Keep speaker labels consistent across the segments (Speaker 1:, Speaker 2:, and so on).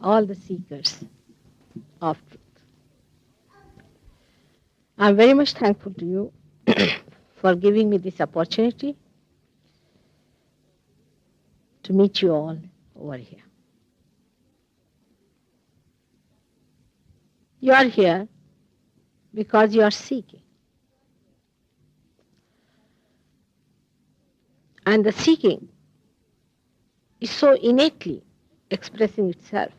Speaker 1: all the seekers of truth. I'm very much thankful to you for giving me this opportunity to meet you all over here. You are here because you are seeking. And the seeking is so innately expressing itself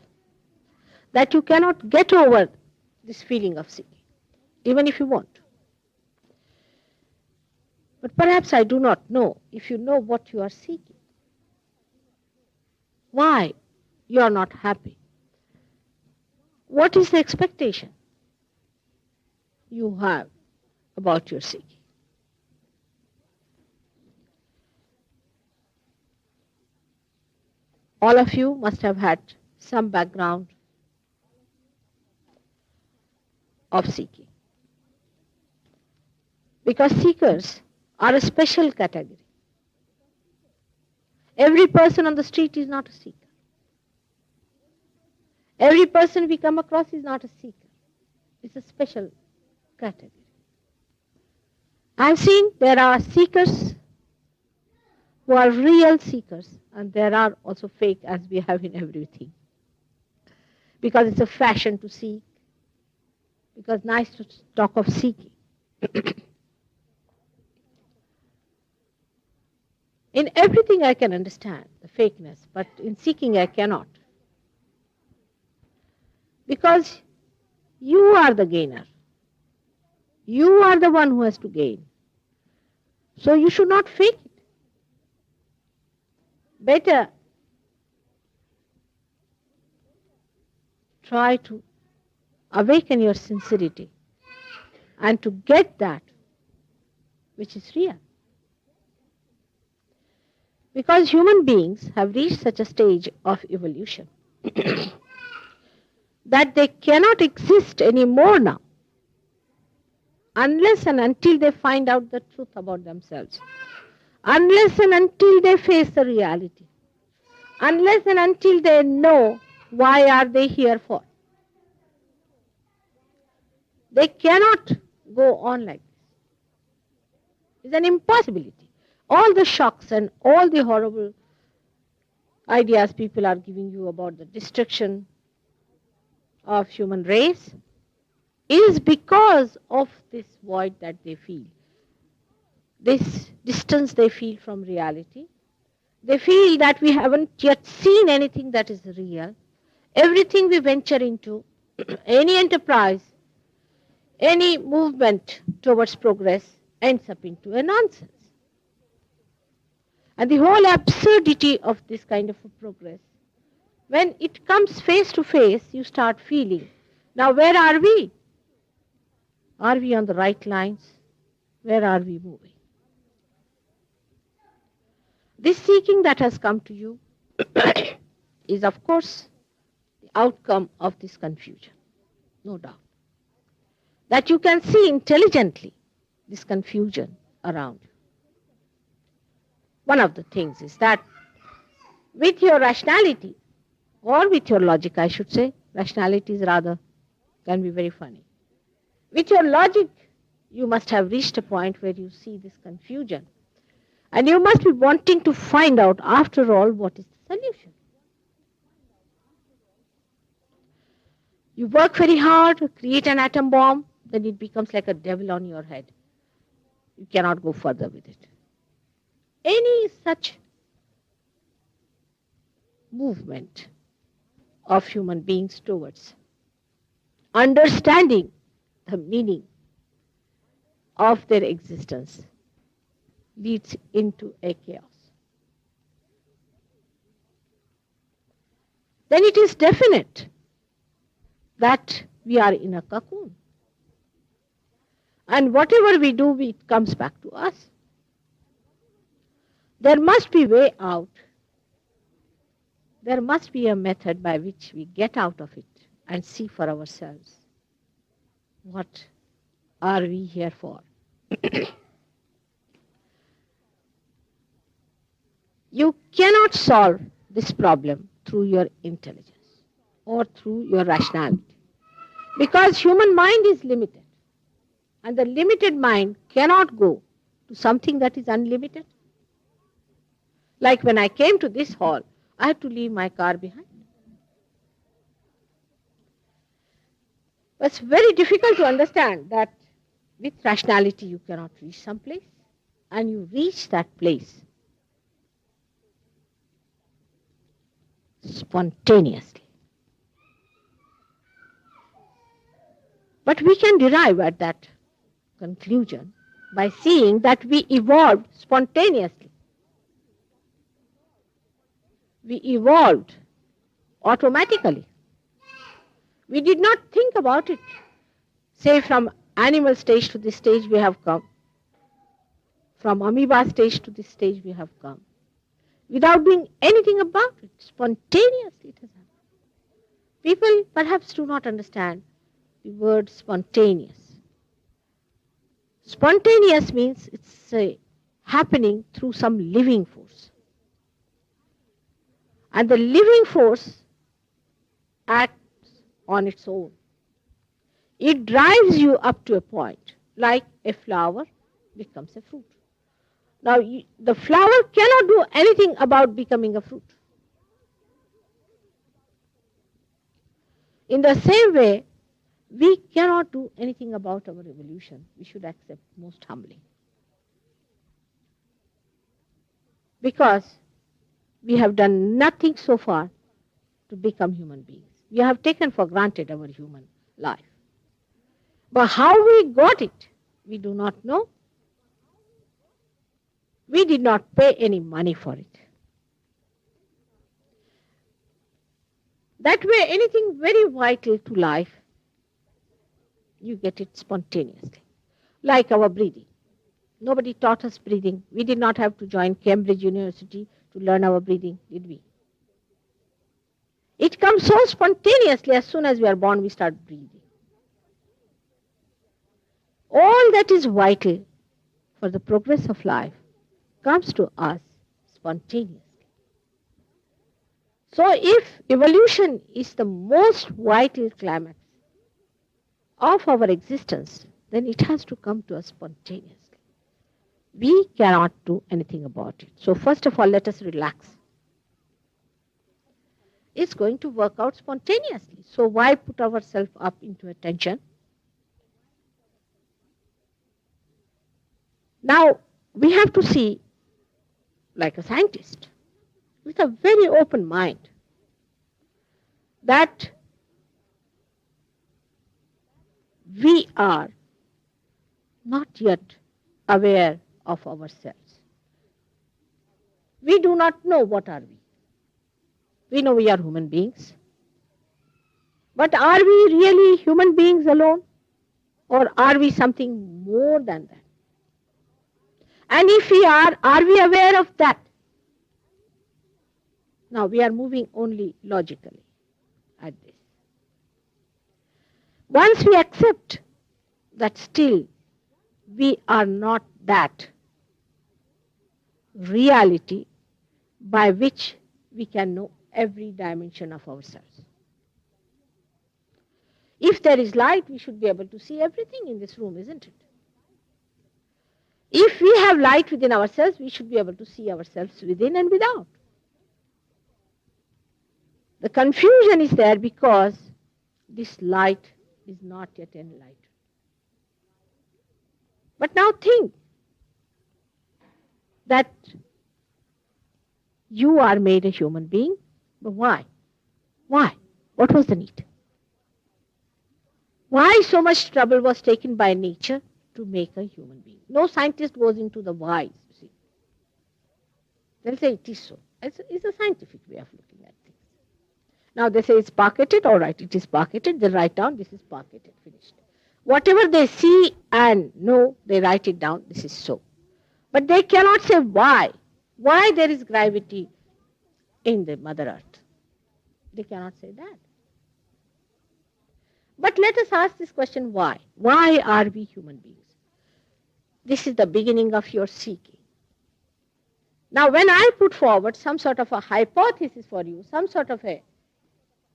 Speaker 1: that you cannot get over this feeling of seeking, even if you want. But perhaps I do not know if you know what you are seeking. Why you are not happy? What is the expectation you have about your seeking? All of you must have had some background of seeking. Because seekers are a special category. Every person on the street is not a seeker. Every person we come across is not a seeker. It's a special category. I've seen there are seekers who are real seekers, and there are also fake, as we have in everything. Because it's a fashion to seek. Because nice to talk of seeking. In everything I can understand the fakeness, but in seeking I cannot. Because you are the gainer. You are the one who has to gain. So you should not fake it. Better try to awaken your sincerity and to get that which is real. Because human beings have reached such a stage of evolution that they cannot exist anymore now unless and until they find out the truth about themselves, unless and until they face the reality, unless and until they know why are they here for. They cannot go on like this. It's an impossibility. All the shocks and all the horrible ideas people are giving you about the destruction of human race is because of this void that they feel, this distance they feel from reality. They feel that we haven't yet seen anything that is real. Everything we venture into, any enterprise, any movement towards progress ends up into a nonsense. And the whole absurdity of this kind of a progress, when it comes face to face, you start feeling, now where are we? Are we on the right lines? Where are we moving? This seeking that has come to you is, of course, the outcome of this confusion, no doubt. That you can see intelligently this confusion around you. One of the things is that with your rationality, or with your logic, I should say, rationality is rather, can be very funny. With your logic, you must have reached a point where you see this confusion. And you must be wanting to find out, after all, what is the solution. You work very hard, create an atom bomb, then it becomes like a devil on your head. You cannot go further with it. Any such movement of human beings towards understanding the meaning of their existence leads into a chaos. Then it is definite that we are in a cocoon. And whatever we do, it comes back to us. There must be a way out. There must be a method by which we get out of it and see for ourselves. What are we here for? You cannot solve this problem through your intelligence. or through your rationality. Because human mind is limited. And the limited mind cannot go to something that is unlimited. Like when I came to this hall, I had to leave my car behind. It's very difficult to understand that with rationality you cannot reach some place, and you reach that place spontaneously. But we can derive at that conclusion by seeing that we evolved spontaneously. We evolved automatically. We did not think about it. Say from animal stage to this stage we have come. From amoeba stage to this stage we have come. Without doing anything about it. Spontaneously it has happened. People perhaps do not understand the word spontaneous. Spontaneous means it's happening through some living force. And the living force acts on its own. It drives you up to a point, like a flower becomes a fruit. Now, the flower cannot do anything about becoming a fruit. In the same way, we cannot do anything about our evolution. We should accept most humbly. Because we have done nothing so far to become human beings. We have taken for granted our human life. But how we got it, we do not know. We did not pay any money for it. That way, anything very vital to life, you get it spontaneously. Like our breathing. Nobody taught us breathing. We did not have to join Cambridge University to learn our breathing, did we? It comes so spontaneously. As soon as we are born, we start breathing. All that is vital for the progress of life comes to us spontaneously. So if evolution is the most vital climax of our existence, then it has to come to us spontaneously. We cannot do anything about it. So first of all, let us relax. It's going to work out spontaneously. So why put ourselves up into a tension? Now, we have to see, like a scientist, with a very open mind, that we are not yet aware of ourselves. We do not know what are we. We know we are human beings. But are we really human beings alone? Or are we something more than that? And if we are we aware of that? Now we are moving only logically at this. Once we accept that still we are not that reality by which we can know every dimension of ourselves. If there is light, we should be able to see everything in this room, isn't it? If we have light within ourselves, we should be able to see ourselves within and without. The confusion is there because this light is not yet enlightened. But now think that you are made a human being, but why? Why? What was the need? Why so much trouble was taken by nature to make a human being? No scientist goes into the whys, you see. They'll say it is so. It's a scientific way of looking at things. Now they say it's pocketed, all right, it is pocketed. They write down, this is pocketed, finished. Whatever they see and know, they write it down, this is so. But they cannot say why. Why there is gravity in the Mother Earth. They cannot say that. But let us ask this question, why? Why are we human beings? This is the beginning of your seeking. Now, when I put forward some sort of a hypothesis for you, some sort of a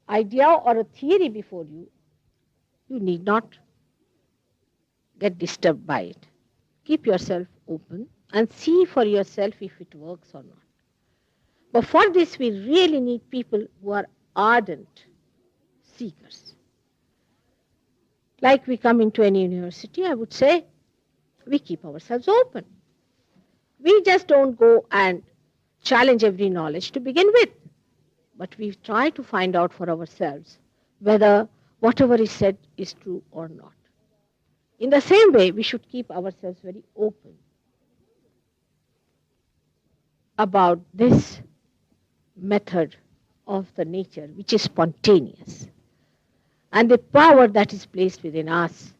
Speaker 1: idea or a theory before you, you need not get disturbed by it. Keep yourself open and see for yourself if it works or not. But for this, we really need people who are ardent seekers. Like we come into any university, I would say, we keep ourselves open. We just don't go and challenge every knowledge to begin with, but we try to find out for ourselves whether whatever is said is true or not. In the same way, we should keep ourselves very open about this method of the nature which is spontaneous and the power that is placed within us,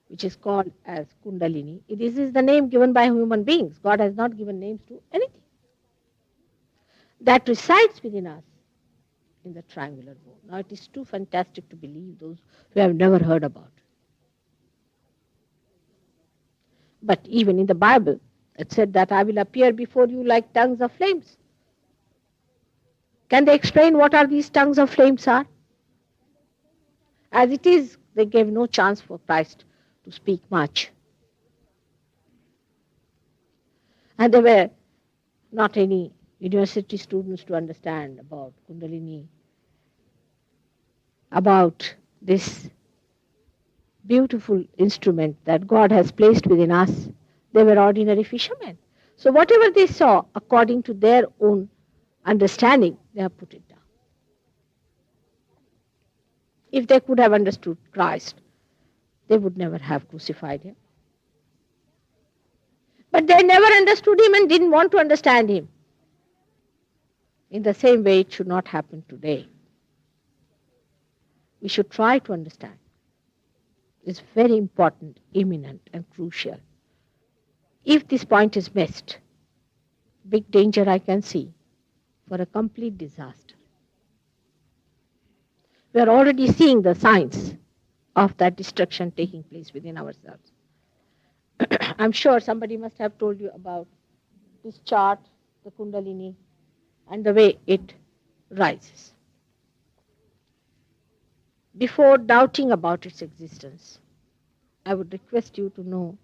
Speaker 1: which is called as Kundalini. This is the name given by human beings. God has not given names to anything. That resides within us in the triangular bone. Now it is too fantastic to believe those who have never heard about it. But even in the Bible, it said that I will appear before you like tongues of flames. Can they explain what are these tongues of flames are? As it is, they gave no chance for Christ to speak much. And there were not any university students to understand about Kundalini, about this beautiful instrument that God has placed within us. They were ordinary fishermen. So whatever they saw, according to their own understanding, they have put it down. If they could have understood Christ, they would never have crucified him. But they never understood him and didn't want to understand him. In the same way, it should not happen today. We should try to understand. It's very important, imminent, and crucial. If this point is missed, big danger I can see for a complete disaster. We are already seeing the signs of that destruction taking place within ourselves. I'm sure somebody must have told you about this chart, the Kundalini, and the way it rises. Before doubting about its existence, I would request you to know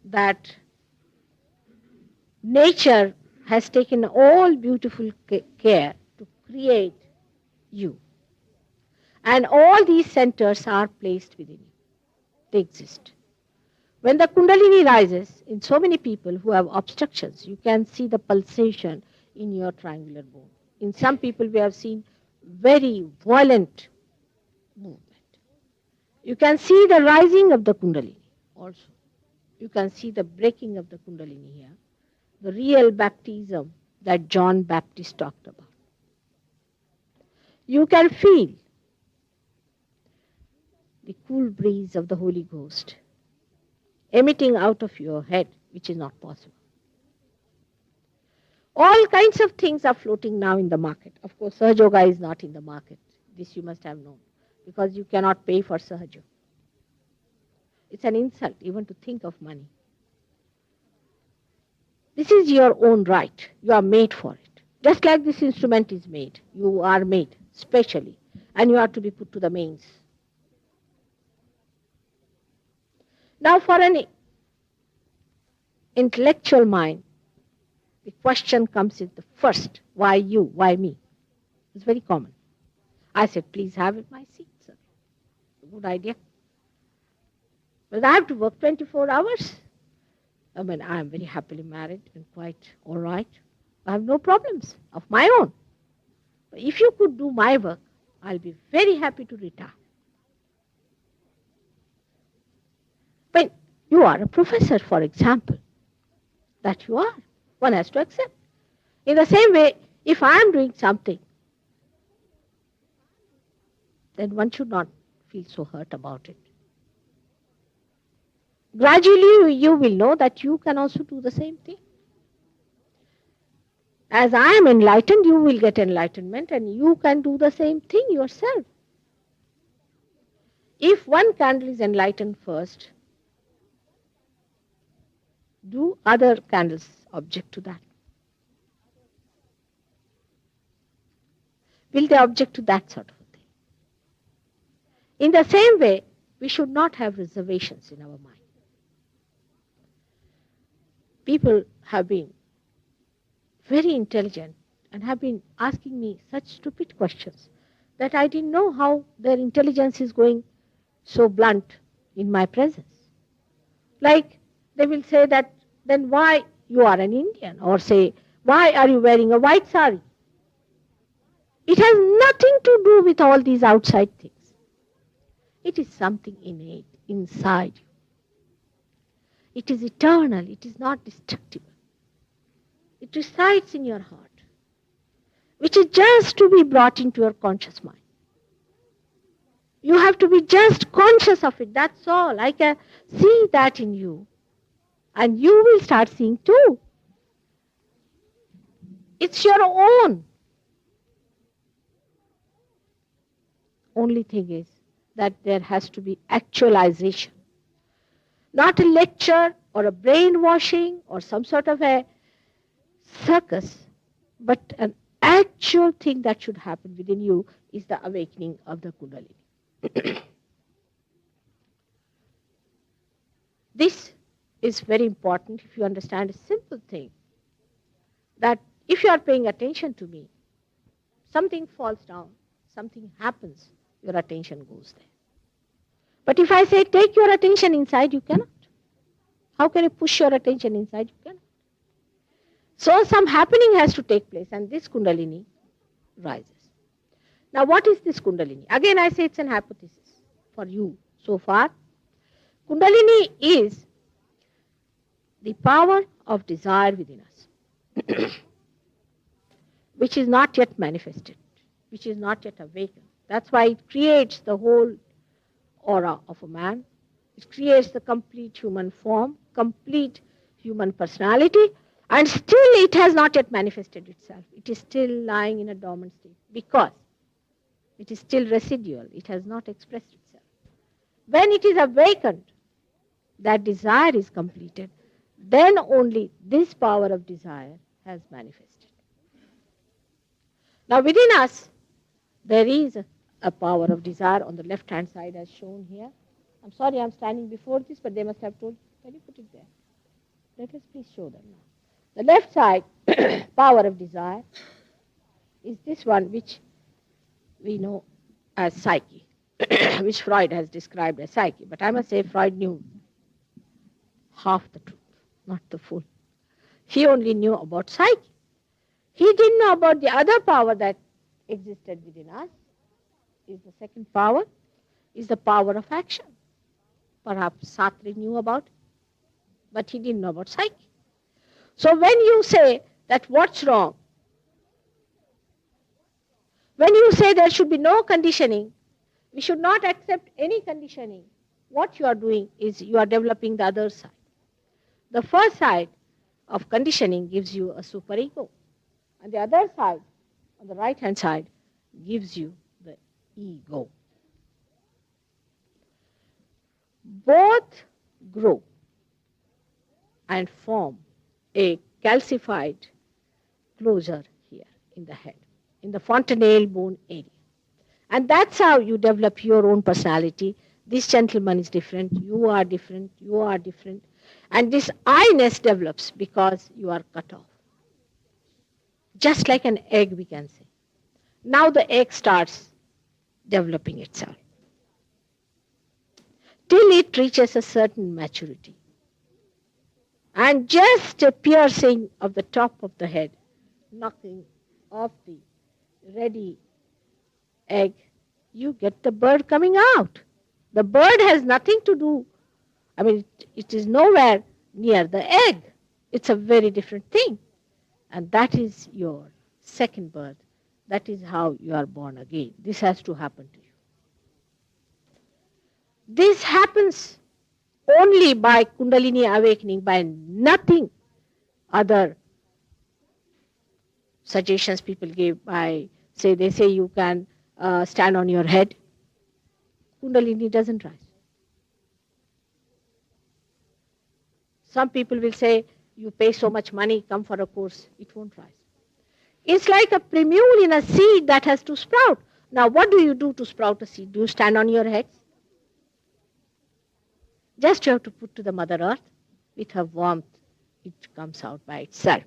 Speaker 1: that nature has taken all beautiful care to create you. And all these centers are placed within you. They exist. When the Kundalini rises, in so many people who have obstructions, you can see the pulsation in your triangular bone. In some people, we have seen very violent movement. You can see the rising of the Kundalini also. You can see the breaking of the Kundalini here, the real baptism that John Baptist talked about. You can feel the cool breeze of the Holy Ghost emitting out of your head, which is not possible. All kinds of things are floating now in the market. Of course, Sahaja Yoga is not in the market. This you must have known, because you cannot pay for Sahaja. It's an insult even to think of money. This is your own right. You are made for it. Just like this instrument is made, you are made specially, and you are to be put to the mains. Now, for an intellectual mind, the question comes in the first, why you, why me? It's very common. I said, please have it my seat, sir. Good idea. But I have to work 24 hours. I mean, I am very happily married and quite all right. I have no problems of my own. But if you could do my work, I'll be very happy to retire. But you are a professor, for example. That you are. One has to accept. In the same way, if I am doing something, then one should not feel so hurt about it. Gradually, you will know that you can also do the same thing. As I am enlightened, you will get enlightenment, and you can do the same thing yourself. If one candle is enlightened first, do other candles object to that? Will they object to that sort of thing? In the same way, we should not have reservations in our mind. People have been very intelligent and have been asking me such stupid questions that I didn't know how their intelligence is going so blunt in my presence. Like they will say that, then why you are an Indian? Or say, why are you wearing a white sari? It has nothing to do with all these outside things. It is something innate inside you. It is eternal. It is not destructible. It resides in your heart, which is just to be brought into your conscious mind. You have to be just conscious of it. That's all. I can see that in you. And you will start seeing too. It's your own. Only thing is that there has to be actualization. Not a lecture or a brainwashing or some sort of a circus, but an actual thing that should happen within you is the awakening of the Kundalini. This is very important if you understand a simple thing, that if you are paying attention to me, something falls down, something happens, your attention goes there. But if I say, take your attention inside, you cannot. How can you push your attention inside? You cannot. So some happening has to take place, and this Kundalini rises. Now what is this Kundalini? Again I say it's an hypothesis for you so far. Kundalini is the power of desire within us, which is not yet manifested, which is not yet awakened. That's why it creates the whole aura of a man. It creates the complete human form, complete human personality, and still it has not yet manifested itself. It is still lying in a dormant state because it is still residual. It has not expressed itself. When it is awakened, that desire is completed, then only this power of desire has manifested. Now within us, there is a power of desire on the left-hand side as shown here. I'm sorry I'm standing before this, but they must have told. Can you put it there? Let us please show them now. The left side, power of desire, is this one which we know as psyche, which Freud has described as psyche. But I must say Freud knew half the truth, not the full. He only knew about psyche. He didn't know about the other power that existed within us. Is the second power, is the power of action. Perhaps Sartre knew about it, but he didn't know about psyche. So when you say that what's wrong, when you say there should be no conditioning, we should not accept any conditioning, what you are doing is you are developing the other side. The first side of conditioning gives you a superego, and the other side, on the right-hand side, gives you the ego. Both grow and form a calcified closure here in the head, in the fontanelle bone area. And that's how you develop your own personality. This gentleman is different, you are different, you are different. And this I-ness develops because you are cut off. Just like an egg, we can say. Now the egg starts developing itself, till it reaches a certain maturity. And just a piercing of the top of the head, knocking off the ready egg, you get the bird coming out. The bird has nothing to do, it is nowhere near the egg. It's a very different thing. And that is your second birth. That is how you are born again. This has to happen to you. This happens only by Kundalini awakening, by nothing other suggestions people give. They say you can stand on your head. Kundalini doesn't rise. Some people will say, you pay so much money, come for a course. It won't rise. It's like a primule in a seed that has to sprout. Now, what do you do to sprout a seed? Do you stand on your heads? Just you have to put to the Mother Earth. With her warmth, it comes out by itself.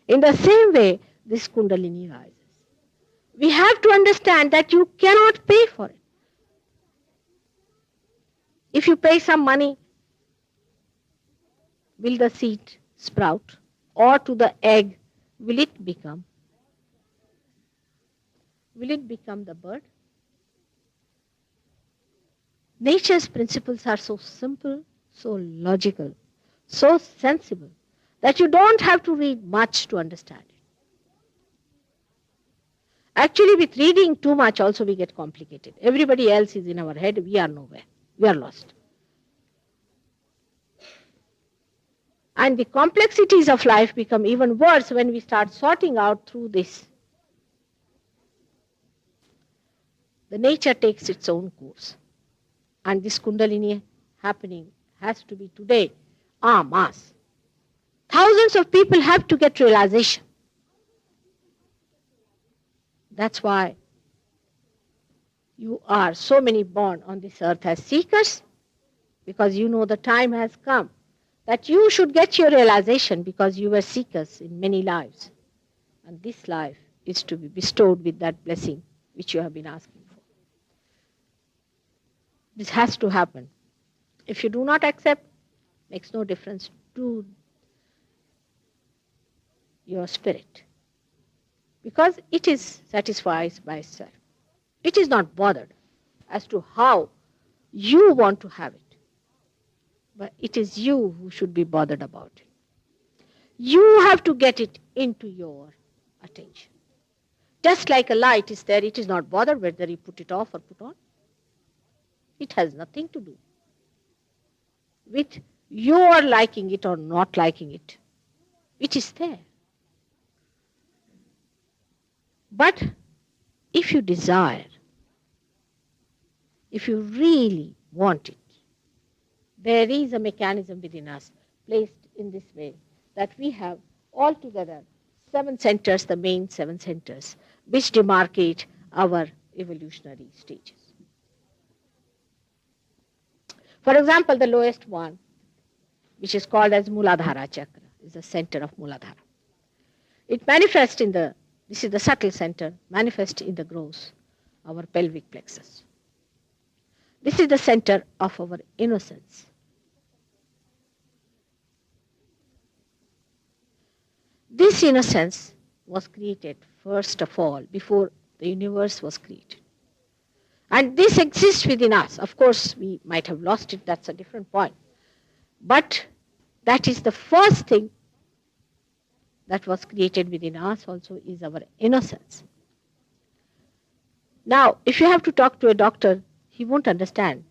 Speaker 1: In the same way, this Kundalini rises. We have to understand that you cannot pay for it. If you pay some money, will the seed sprout? Or to the egg, will it become? Will it become the bird? Nature's principles are so simple, so logical, so sensible, that you don't have to read much to understand it. Actually, with reading too much also we get complicated. Everybody else is in our head, we are nowhere. We are lost. And the complexities of life become even worse when we start sorting out through this. The nature takes its own course. And this Kundalini happening has to be today, en masse. Thousands of people have to get realization. That's why you are so many born on this earth as seekers, because you know the time has come that you should get your realization, because you were seekers in many lives. And this life is to be bestowed with that blessing which you have been asking for. This has to happen. If you do not accept, makes no difference to your spirit, because it is satisfied by itself. It is not bothered as to how you want to have it, but it is you who should be bothered about it. You have to get it into your attention. Just like a light is there, it is not bothered whether you put it off or put on. It has nothing to do with your liking it or not liking it. It is there. But if you desire, if you really want it, there is a mechanism within us placed in this way that we have altogether 7 centers, the main 7 centers, which demarcate our evolutionary stages. For example, the lowest one, which is called as Muladhara Chakra, is the center of Muladhara. It manifests in this is the subtle center, manifests in the gross, our pelvic plexus. This is the center of our innocence. This innocence was created first of all, before the universe was created. And this exists within us. Of course, we might have lost it, that's a different point. But that is the first thing that was created within us also, is our innocence. Now, if you have to talk to a doctor, he won't understand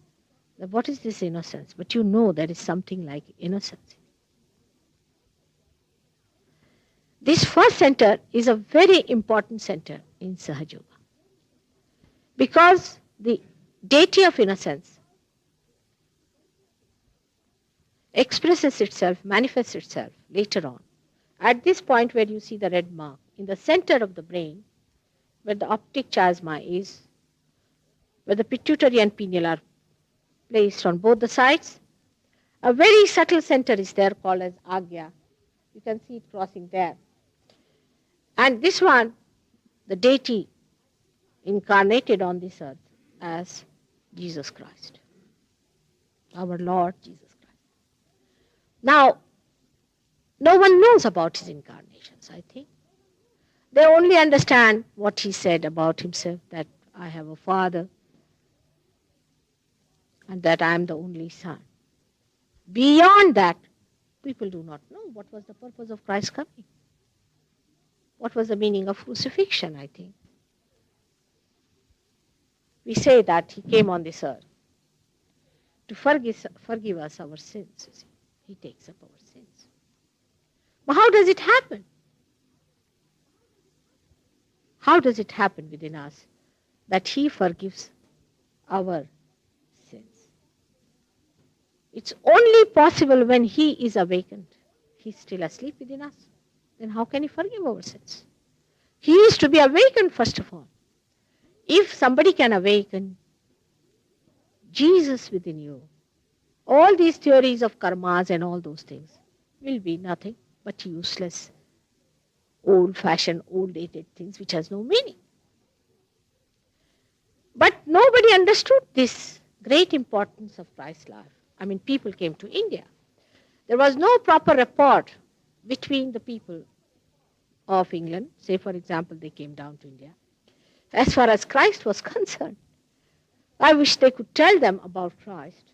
Speaker 1: that what is this innocence, but you know there is something like innocence. This first center is a very important center in Sahaja Yoga, because the deity of innocence expresses itself, manifests itself later on. At this point where you see the red mark, in the center of the brain, where the optic chiasma is, where the pituitary and pineal are placed on both the sides, a very subtle center is there called as Agya. You can see it crossing there. And this one, the deity incarnated on this earth as Jesus Christ, our Lord Jesus Christ. Now, no one knows about his incarnations, I think. They only understand what he said about himself, that I have a father and that I am the only son. Beyond that, people do not know what was the purpose of Christ coming. What was the meaning of crucifixion, I think. We say that he came on this earth to forgive us our sins. You see. He takes up our sins. But how does it happen? How does it happen within us that he forgives our sins? It's only possible when he is awakened. He's still asleep within us. Then how can he forgive our sins? He is to be awakened first of all. If somebody can awaken Jesus within you, all these theories of karmas and all those things will be nothing but useless, old-fashioned, old-dated things which has no meaning. But nobody understood this great importance of Christ's life. I mean, people came to India. There was no proper rapport between the people of England. Say, for example, they came down to India. As far as Christ was concerned, I wish they could tell them about Christ,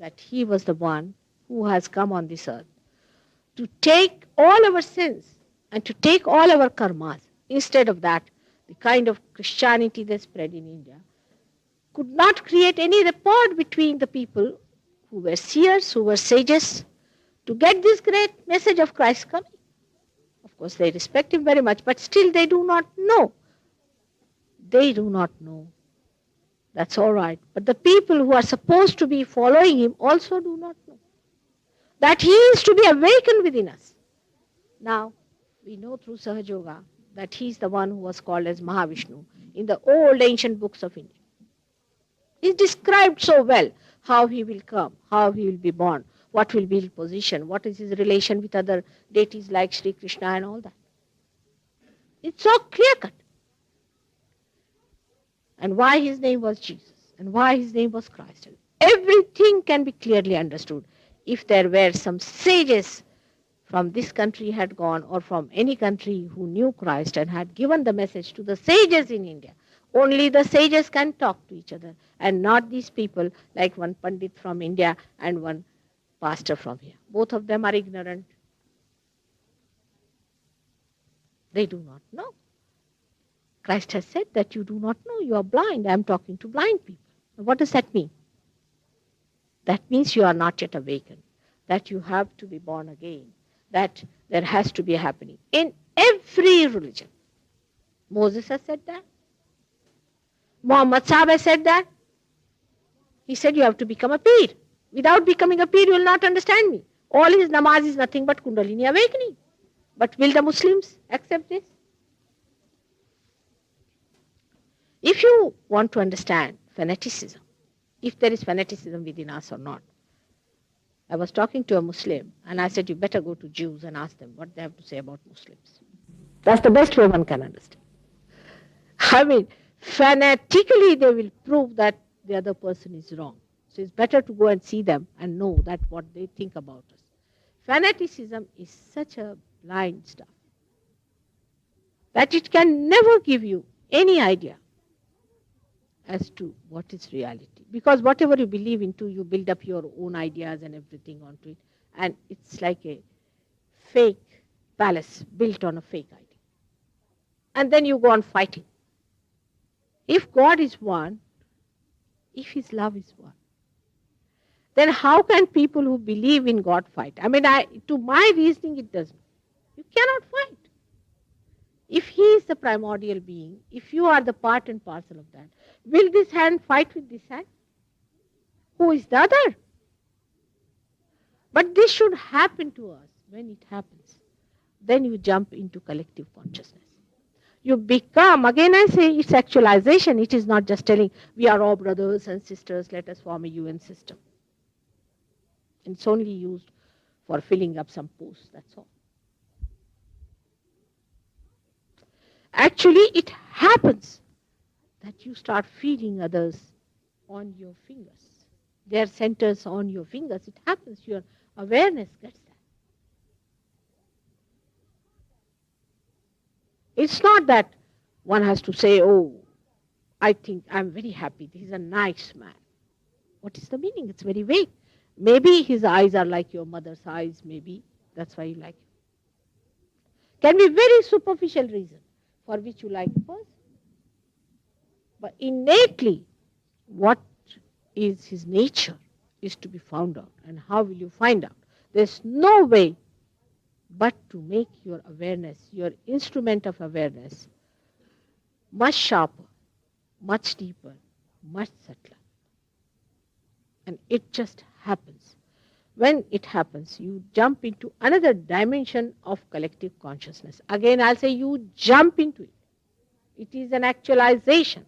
Speaker 1: that he was the one who has come on this earth to take all our sins and to take all our karmas. Instead of that, the kind of Christianity they spread in India could not create any rapport between the people who were seers, who were sages, to get this great message of Christ coming. Of course, they respect him very much, but still they do not know. They do not know. That's all right. But the people who are supposed to be following him also do not know that he is to be awakened within us. Now, we know through Sahaja Yoga that he is the one who was called as Mahavishnu in the old ancient books of India. He is described so well how he will come, how he will be born, what will be his position, what is his relation with other deities like Shri Krishna and all that. It's so clear-cut. And why his name was Jesus, and why his name was Christ. And everything can be clearly understood if there were some sages from this country had gone, or from any country who knew Christ and had given the message to the sages in India. Only the sages can talk to each other, and not these people like one Pandit from India and one pastor from here. Both of them are ignorant. They do not know. Christ has said that you do not know, you are blind. I am talking to blind people. What does that mean? That means you are not yet awakened, that you have to be born again, that there has to be a happening in every religion. Moses has said that. Muhammad Sahib has said that. He said you have to become a peer. Without becoming a peer, you will not understand me. All his namaz is nothing but Kundalini awakening. But will the Muslims accept this? If you want to understand fanaticism, if there is fanaticism within us or not, I was talking to a Muslim and I said, you better go to Jews and ask them what they have to say about Muslims. That's the best way one can understand. I mean, fanatically they will prove that the other person is wrong. So it's better to go and see them and know that what they think about us. Fanaticism is such a blind stuff that it can never give you any idea as to what is reality. Because whatever you believe into, you build up your own ideas and everything onto it. And it's like a fake palace built on a fake idea. And then you go on fighting. If God is one, if his love is one, then how can people who believe in God fight? I mean, to my reasoning, it doesn't. You cannot fight. If he is the primordial being, if you are the part and parcel of that, will this hand fight with this hand? Who is the other? But this should happen to us. When it happens, then you jump into collective consciousness. You become, again I say, it's actualization. It is not just telling, we are all brothers and sisters, let us form a UN system. It's only used for filling up some posts, that's all. Actually, it happens that you start feeling others on your fingers. Their centers on your fingers. It happens, your awareness gets that. It's not that one has to say, oh, I think I'm very happy. He's a nice man. What is the meaning? It's very vague. Maybe his eyes are like your mother's eyes. Maybe that's why you like him. Can be very superficial reason for which you like a person. But innately, what is his nature is to be found out. And how will you find out? There's no way but to make your awareness, your instrument of awareness, much sharper, much deeper, much subtler. And it just happens. When it happens, you jump into another dimension of collective consciousness. Again, I'll say you jump into it. It is an actualization.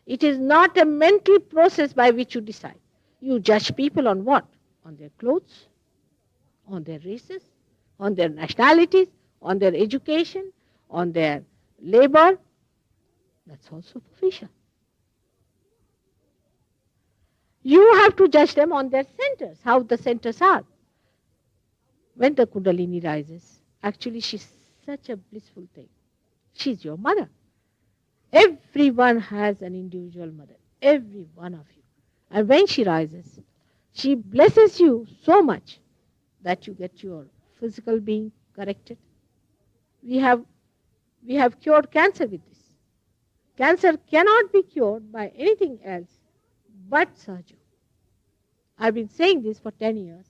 Speaker 1: It is not a mental process by which you decide. You judge people on what? On their clothes, on their races, on their nationalities, on their education, on their labor. That's all superficial. You have to judge them on their centers, how the centers are. When the Kundalini rises, actually she's such a blissful thing. She's your mother. Everyone has an individual mother, every one of you. And when she rises, she blesses you so much that you get your physical being corrected. We have cured cancer with this. Cancer cannot be cured by anything else but Sahaja. I've been saying this for 10 years.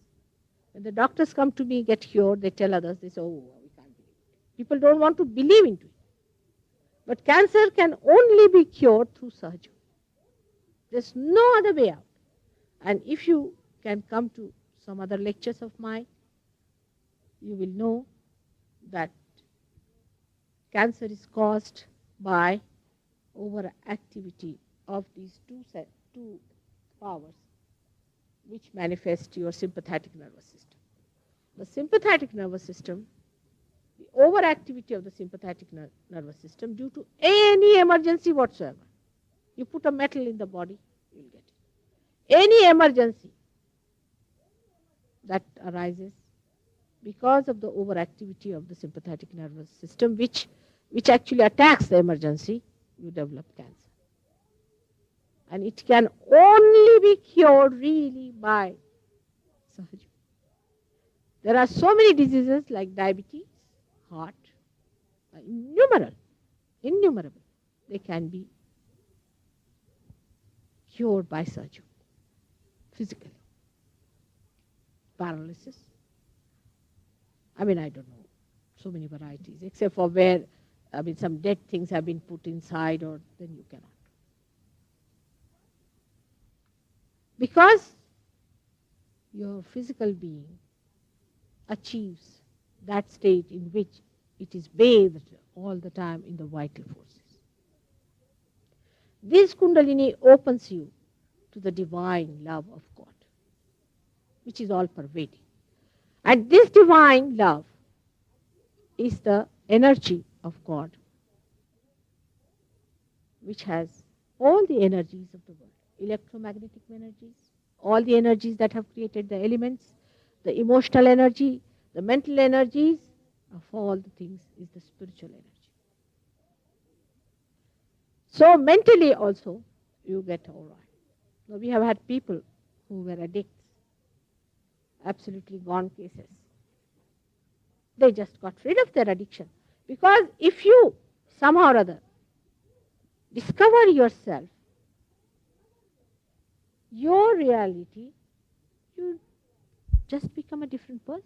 Speaker 1: When the doctors come to me, get cured, they tell others, they say, oh, we can't believe it. People don't want to believe into it. But cancer can only be cured through Sahaja. There's no other way out. And if you can come to some other lectures of mine, you will know that cancer is caused by overactivity of these two powers which manifest your sympathetic nervous system. The sympathetic nervous system, the overactivity of the sympathetic nervous system due to any emergency whatsoever. You put a metal in the body, you'll get it. Any emergency that arises because of the overactivity of the sympathetic nervous system, which actually attacks the emergency, you develop cancer. And it can only be cured really by Sahaja. There are so many diseases like diabetes, heart, innumerable. They can be cured by Sahaja, physically. Paralysis. I don't know, so many varieties, except for where, some dead things have been put inside, or then you cannot. Because your physical being achieves that state in which it is bathed all the time in the vital forces. This Kundalini opens you to the divine love of God, which is all pervading. And this divine love is the energy of God, which has all the energies of the world. Electromagnetic energies, all the energies that have created the elements, the emotional energy, the mental energies, of all the things is the spiritual energy. So mentally also, you get all right. Now we have had people who were addicts, absolutely gone cases. They just got rid of their addiction. Because if you somehow or other discover yourself, your reality, you just become a different person.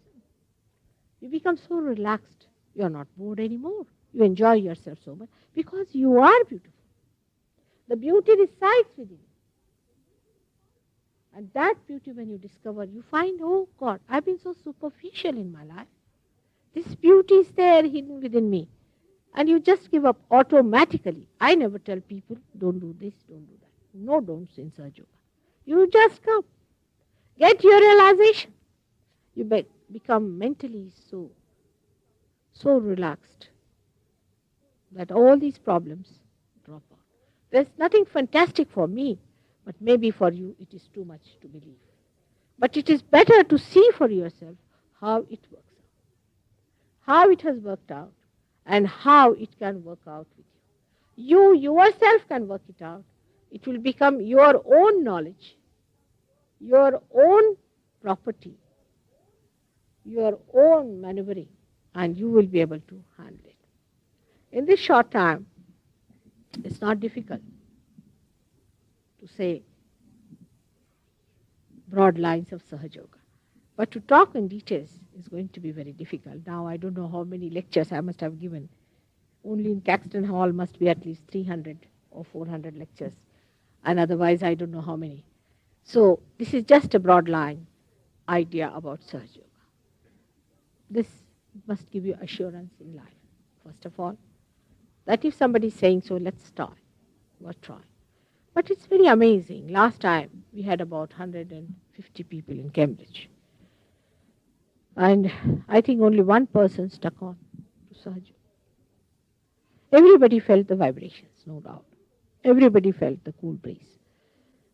Speaker 1: You become so relaxed. You are not bored anymore. You enjoy yourself so much because you are beautiful. The beauty resides within you. And that beauty, when you discover, you find, oh God, I've been so superficial in my life. This beauty is there hidden within me. And you just give up automatically. I never tell people, don't do this, don't do that. No don'ts in Sahaja Yoga. You just come. Get your realization. You become mentally so relaxed that all these problems drop out. There's nothing fantastic for me, but maybe for you it is too much to believe. But it is better to see for yourself how it works out, how it has worked out, and how it can work out with you. You yourself can work it out. It will become your own knowledge, your own property, your own maneuvering, and you will be able to handle it. In this short time, it's not difficult to say broad lines of Sahaja Yoga. But to talk in details is going to be very difficult. Now I don't know how many lectures I must have given. Only in Caxton Hall must be at least 300 or 400 lectures. And otherwise I don't know how many. So this is just a broad line idea about Sahaja Yoga. This must give you assurance in life, first of all. that if somebody is saying so, let's try. Try. But it's very amazing. Last time we had about 150 people in Cambridge. And I think only one person stuck on to Sahaja. Everybody felt the vibrations, no doubt. Everybody felt the cool breeze.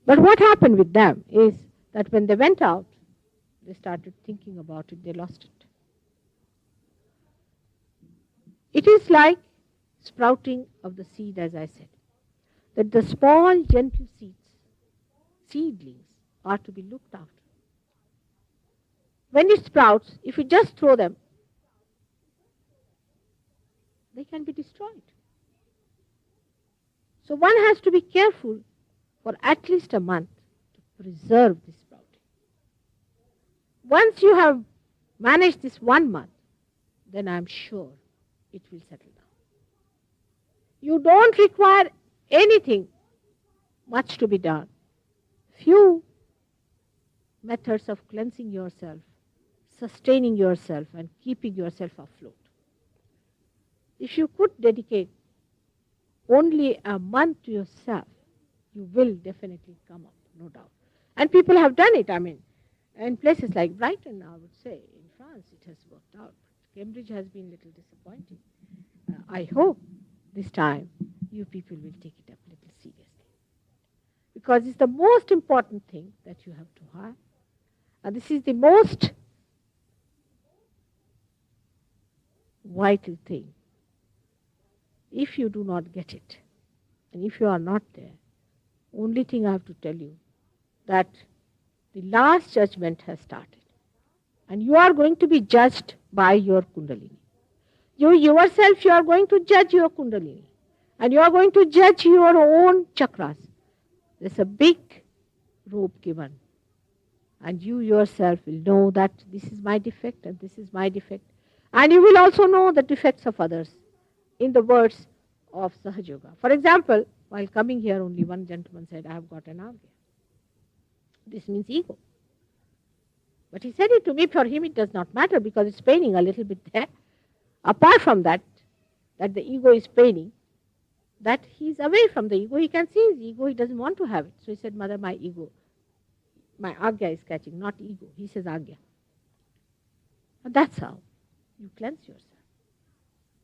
Speaker 1: But what happened with them is that when they went out, they started thinking about it, they lost it. It is like sprouting of the seed, as I said, that the small, gentle seedlings, are to be looked after. When it sprouts, if you just throw them, they can be destroyed. So one has to be careful for at least a month to preserve this sprouting. Once you have managed this 1 month, then I am sure it will settle down. You don't require anything much to be done. Few methods of cleansing yourself, sustaining yourself, and keeping yourself afloat. If you could dedicate only a month to yourself, you will definitely come up, no doubt. And people have done it. I mean, in places like Brighton, I would say, in France, it has worked out. But Cambridge has been a little disappointing. I hope this time you people will take it up a little seriously. Because it's the most important thing that you have to have. And this is the most vital thing. If you do not get it, and if you are not there, only thing I have to tell you, that the last judgment has started. And you are going to be judged by your Kundalini. You yourself, you are going to judge your Kundalini. And you are going to judge your own chakras. There's a big rope given. And you yourself will know that this is my defect and this is my defect. And you will also know the defects of others in the words of Sahaja Yoga. For example, while coming here, only one gentleman said, I have got an agya. This means ego. But he said it to me, for him it does not matter because it's paining a little bit there. Apart from that the ego is paining, that he is away from the ego. He can see his ego, he doesn't want to have it. So he said, Mother, my ego, my agya is catching, not ego. He says agya. And that's how you cleanse yourself.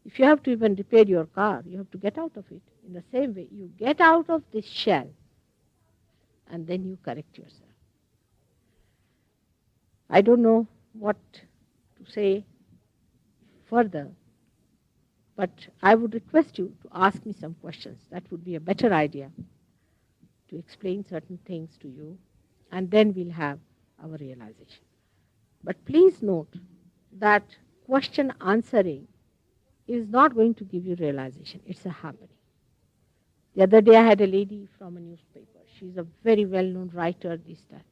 Speaker 1: If you have to even repair your car, you have to get out of it. In the same way, you get out of this shell and then you correct yourself. I don't know what to say further, but I would request you to ask me some questions. That would be a better idea to explain certain things to you, and then we'll have our realization. But please note that question answering is not going to give you realization. It's a happening. The other day I had a lady from a newspaper. She's a very well-known writer this time.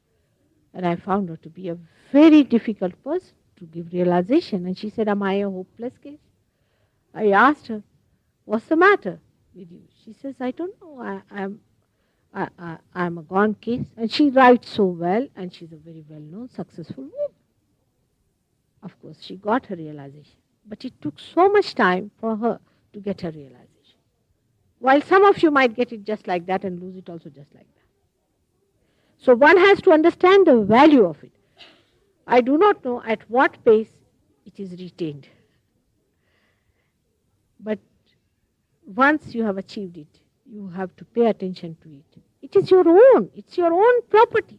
Speaker 1: And I found her to be a very difficult person to give realization. And she said, am I a hopeless case? I asked her, what's the matter with you? She says, I don't know. I'm a gone case. And she writes so well, and she's a very well-known, successful woman. Of course, she got her realization. But it took so much time for her to get her realization. While some of you might get it just like that and lose it also just like that. So one has to understand the value of it. I do not know at what pace it is retained. But once you have achieved it, you have to pay attention to it. It is your own. It's your own property.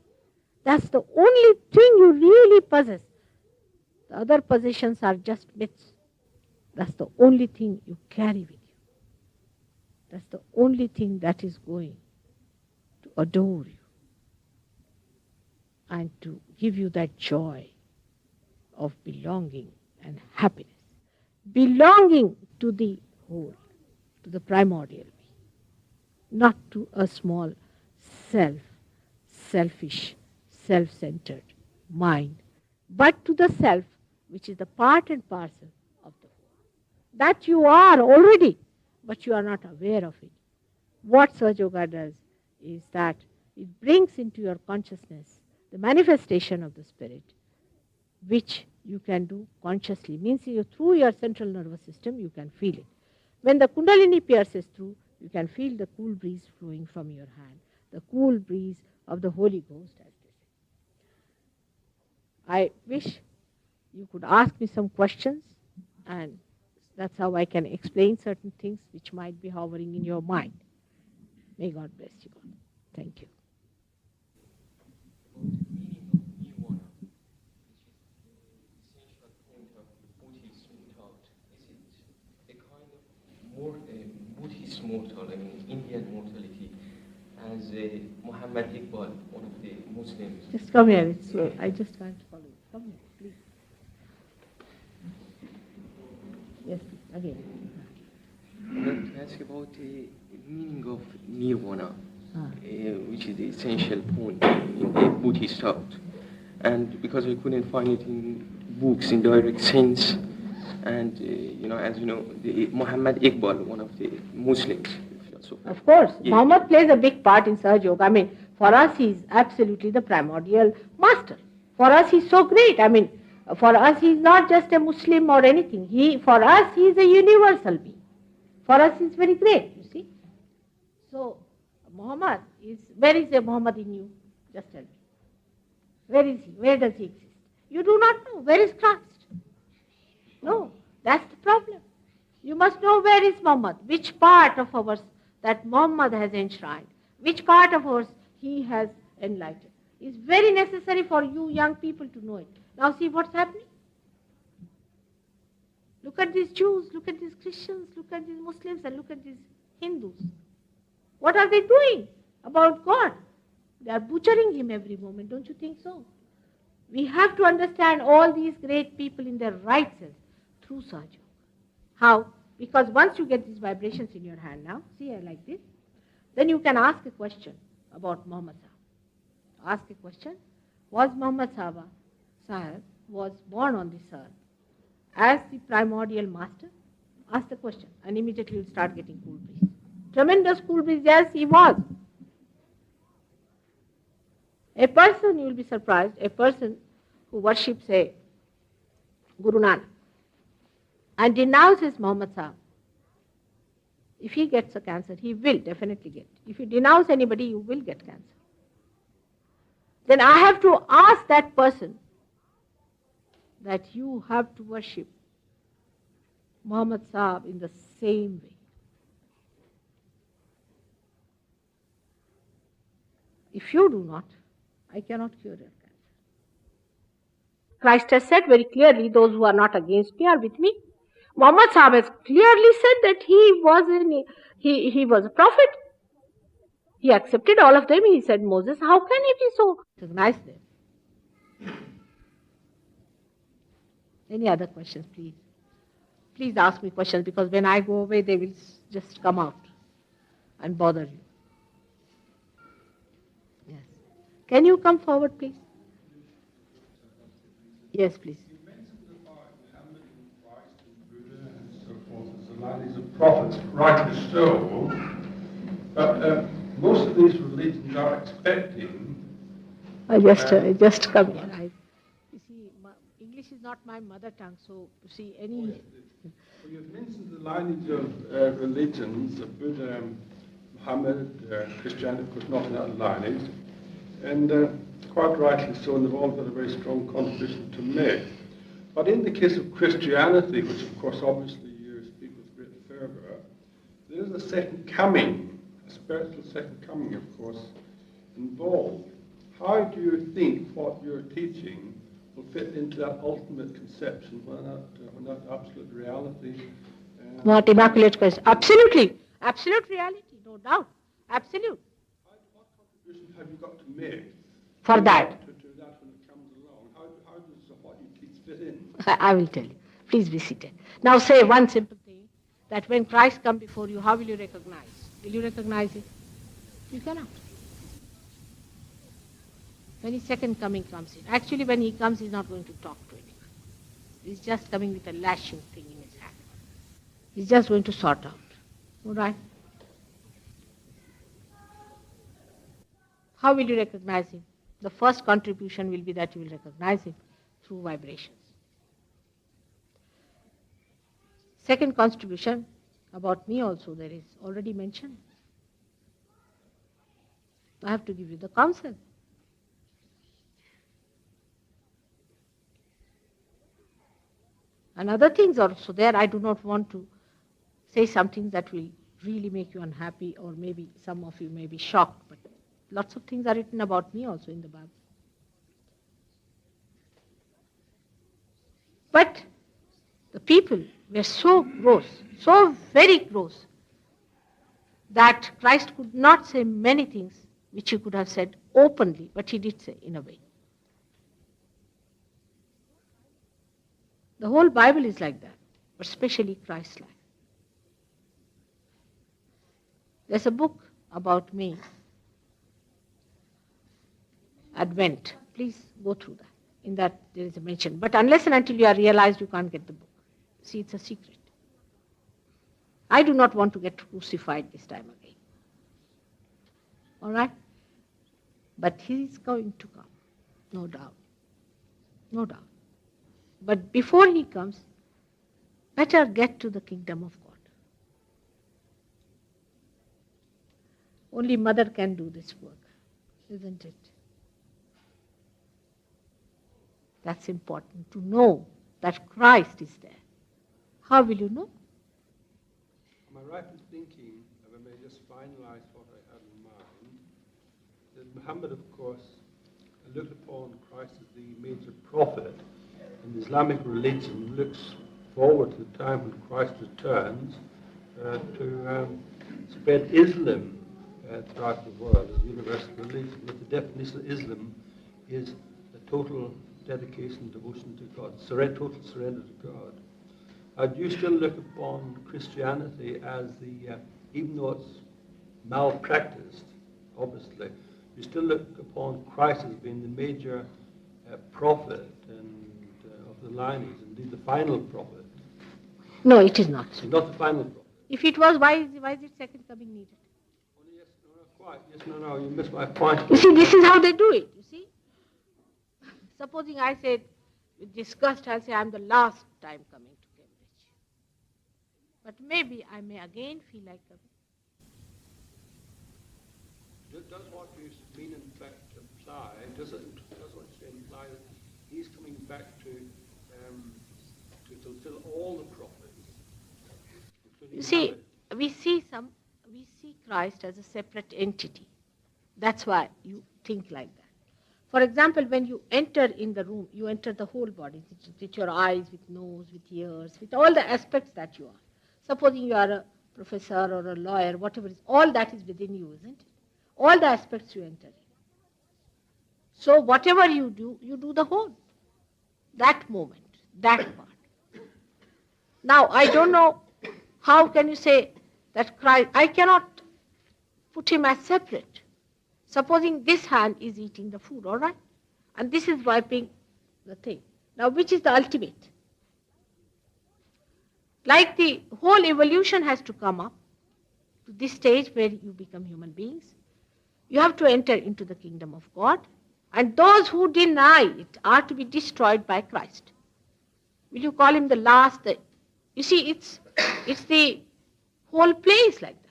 Speaker 1: That's the only thing you really possess. The other possessions are just myths. That's the only thing you carry with you. That's the only thing that is going to adore you and to give you that joy of belonging and happiness. Belonging to the whole, to the primordial being, not to a small selfish, self-centered mind, but to the self, which is the part and parcel of the whole. That you are already, but you are not aware of it. What Sahaja Yoga does is that it brings into your consciousness the manifestation of the spirit, which you can do consciously. Means through your central nervous system, you can feel it. When the Kundalini pierces through, you can feel the cool breeze flowing from your hand, the cool breeze of the Holy Ghost, as they say. I wish you could ask me some questions, and that's how I can explain certain things which might be hovering in your mind. May God bless you all. Thank you.
Speaker 2: More Buddhist mortal, I mean Indian mortality, as Muhammad Iqbal, one of the Muslims.
Speaker 1: Just come here. I just can't follow you. Come here, please. Yes, please. Again.
Speaker 2: I'd like to ask about the meaning of nirvana, which is the essential point in the Buddhist thought. And because I couldn't find it in books in direct sense, and as you know, the Muhammad Iqbal, one of the Muslims.
Speaker 1: Of course, yes. Muhammad plays a big part in Sahaja Yoga. I mean, for us, he's absolutely the primordial master. For us, he's so great. I mean, for us, he's not just a Muslim or anything. For us, he's a universal being. For us, he's very great, you see. So, Muhammad where is the Muhammad in you? Just tell me. Where is he? Where does he exist? You do not know. Where is Christ? No, that's the problem. You must know where is Muhammad, which part of ours that Muhammad has enshrined, which part of ours he has enlightened. It's very necessary for you young people to know it. Now see what's happening. Look at these Jews, look at these Christians, look at these Muslims, and look at these Hindus. What are they doing about God? They are butchering him every moment, don't you think so? We have to understand all these great people in their right sense through Sahaja. How? Because once you get these vibrations in your hand now, see like this, then you can ask a question about Muhammad Sahib. Ask a question, was Muhammad Sahib was born on this earth as the primordial master? Ask the question, and immediately you'll start getting cool breeze. Tremendous cool breeze, yes, he was. A person, you'll be surprised, a person who worships a Guru Nanak and denounces Muhammad Sahib, if he gets a cancer, he will definitely get. If you denounce anybody, you will get cancer. Then I have to ask that person that you have to worship Muhammad Sahib in the same way. If you do not, I cannot cure your cancer. Christ has said very clearly, those who are not against me are with me. Muhammad Sahib has clearly said that he was a prophet. He accepted all of them. He said, Moses, how can he be so? Recognize them. Any other questions, please? Please ask me questions, because when I go away, they will just come out and bother you. Yes. Can you come forward, please? Yes, please.
Speaker 3: You mentioned about Muhammad and Christ and Buddha and so forth as the lines of prophets, rightly so. But most of these religions are expecting.
Speaker 1: I just come here. You see, English is not my mother tongue, so you see any.
Speaker 3: Well, you've mentioned the lineage of religions of Buddha, Muhammad, Christianity, of course, not in that lineage, and quite rightly so, and they've all got a very strong contribution to make. But in the case of Christianity, which of course obviously you speak with great fervour, there is a second coming, a spiritual second coming, of course, involved. How do you think what you're teaching will fit into that ultimate conception, when that absolute reality?
Speaker 1: What immaculate question. Absolutely. Absolute reality, no doubt. Absolute.
Speaker 3: What contribution have you got to make
Speaker 1: for that?
Speaker 3: To that when it comes along? How does what you teach fit in?
Speaker 1: I will tell you. Please be seated. Now say one simple thing, that when Christ comes before you, how will you recognize? Will you recognize it? You cannot. When his second coming comes in. Actually, when he comes, he's not going to talk to anyone. He's just coming with a lashing thing in his hand. He's just going to sort out. All right? How will you recognize him? The first contribution will be that you will recognize him through vibrations. Second contribution, About me also there is already mentioned. I have to give you the counsel. And other things also there. I do not want to say something that will really make you unhappy, or maybe some of you may be shocked, but lots of things are written about me also in the Bible. But the people were so gross, so very gross, that Christ could not say many things which he could have said openly, but he did say in a way. The whole Bible is like that, but especially Christ's life. There's a book about me, Advent. Please go through that. In that there is a mention. But unless and until you are realized, you can't get the book. See, it's a secret. I do not want to get crucified this time again. All right? But he is going to come, no doubt. No doubt. But before he comes, better get to the kingdom of God. Only mother can do this work, isn't it? That's important, to know that Christ is there. How will you know?
Speaker 3: Am I right in thinking, if I may just finalize what I had in mind, that Muhammad, of course, looked upon Christ as the major prophet, and the Islamic religion looks forward to the time when Christ returns to spread Islam throughout the world as a universal religion. But the definition of Islam is a total dedication, devotion to God, total surrender to God. Do you still look upon Christianity as the, even though it's malpracticed, obviously, you still look upon Christ as being the major prophet and of the lineage, indeed the final prophet?
Speaker 1: No, it is not.
Speaker 3: It's not the final prophet.
Speaker 1: If it was, why is it second coming needed?
Speaker 3: Oh, yes, no, not quite. Yes, no, you missed my point.
Speaker 1: You see, this is how they do it, you see. Supposing I said, with disgust, I'll say, I'm the last time coming to Cambridge. But maybe I may again feel like coming.
Speaker 3: Does what you mean in fact imply, does what you say imply that he's coming back to fulfill all the prophets?
Speaker 1: You see, we see Christ as a separate entity. That's why you think like that. For example, when you enter in the room, you enter the whole body, with your eyes, with nose, with ears, with all the aspects that you are. Supposing you are a professor or a lawyer, whatever it is, all that is within you, isn't it? All the aspects you enter in. So whatever you do the whole. That moment, that part. Now, I don't know, how can you say that Christ, I cannot put him as separate. Supposing this hand is eating the food, all right? And this is wiping the thing. Now, which is the ultimate? Like the whole evolution has to come up to this stage where you become human beings. You have to enter into the kingdom of God. And those who deny it are to be destroyed by Christ. Will you call him the last? You see, it's the whole place like that.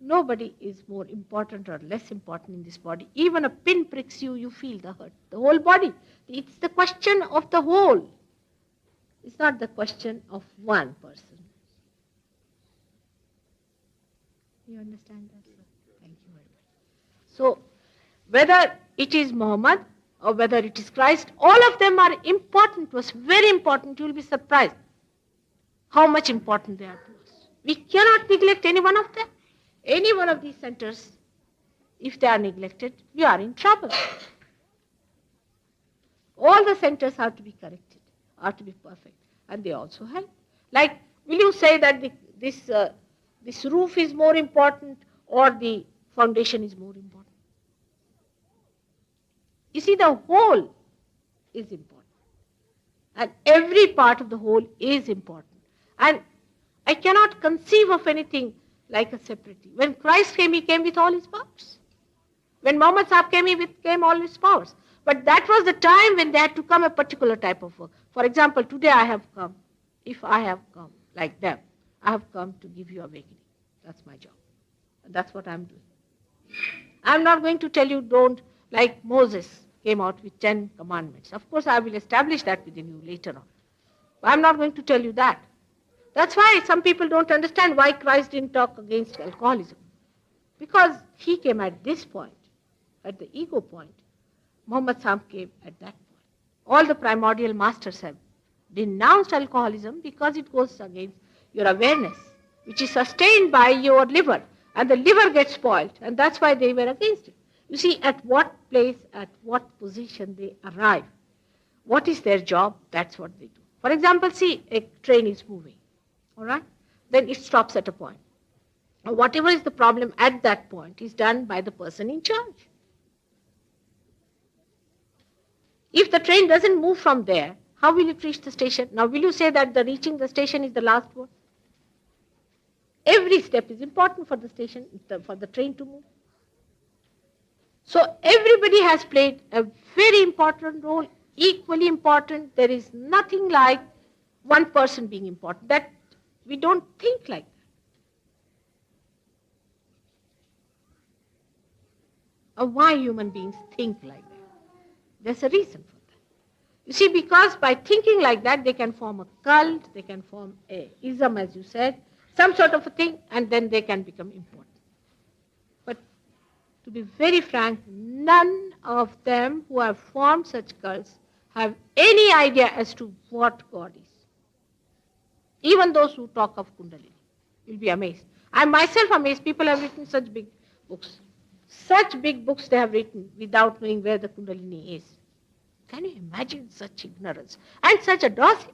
Speaker 1: Nobody is more important or less important in this body. Even a pin pricks you, you feel the hurt. The whole body. It's the question of the whole. It's not the question of one person. You understand that, sir? Thank you very much. So, whether it is Muhammad or whether it is Christ, all of them are important to us, very important. You will be surprised how much important they are to us. We cannot neglect any one of them. Any one of these centers, if they are neglected, we are in trouble. All the centers are to be corrected, are to be perfect, and they also help. Like, will you say that this roof is more important or the foundation is more important? You see, the whole is important. And every part of the whole is important. And I cannot conceive of anything like a separate. When Christ came, he came with all his powers. When Muhammad Sahib came, he came all his powers. But that was the time when they had to come a particular type of work. For example, today I have come, if I have come like them, I have come to give you awakening. That's my job. And that's what I'm doing. I'm not going to tell you don't, like Moses came out with 10 commandments. Of course, I will establish that within you later on. But I'm not going to tell you that. That's why some people don't understand why Christ didn't talk against alcoholism. Because he came at this point, at the ego point. Muhammad Sam came at that point. All the primordial masters have denounced alcoholism because it goes against your awareness, which is sustained by your liver. And the liver gets spoiled, and that's why they were against it. You see, at what place, at what position they arrive, what is their job, that's what they do. For example, see, a train is moving, all right? Then it stops at a point. Whatever is the problem at that point is done by the person in charge. If the train doesn't move from there, how will it reach the station? Now, will you say that the reaching the station is the last word? Every step is important for the station, for the train to move. So everybody has played a very important role, equally important. There is nothing like one person being important. That we don't think like that. Or why human beings think like that? There's a reason for that. You see, because by thinking like that, they can form a cult, they can form a ism, as you said, some sort of a thing, and then they can become important. But to be very frank, none of them who have formed such cults have any idea as to what God is. Even those who talk of Kundalini. You'll be amazed. I'm myself amazed. People have written such big books. Such big books they have written without knowing where the Kundalini is. Can you imagine such ignorance and such audacity?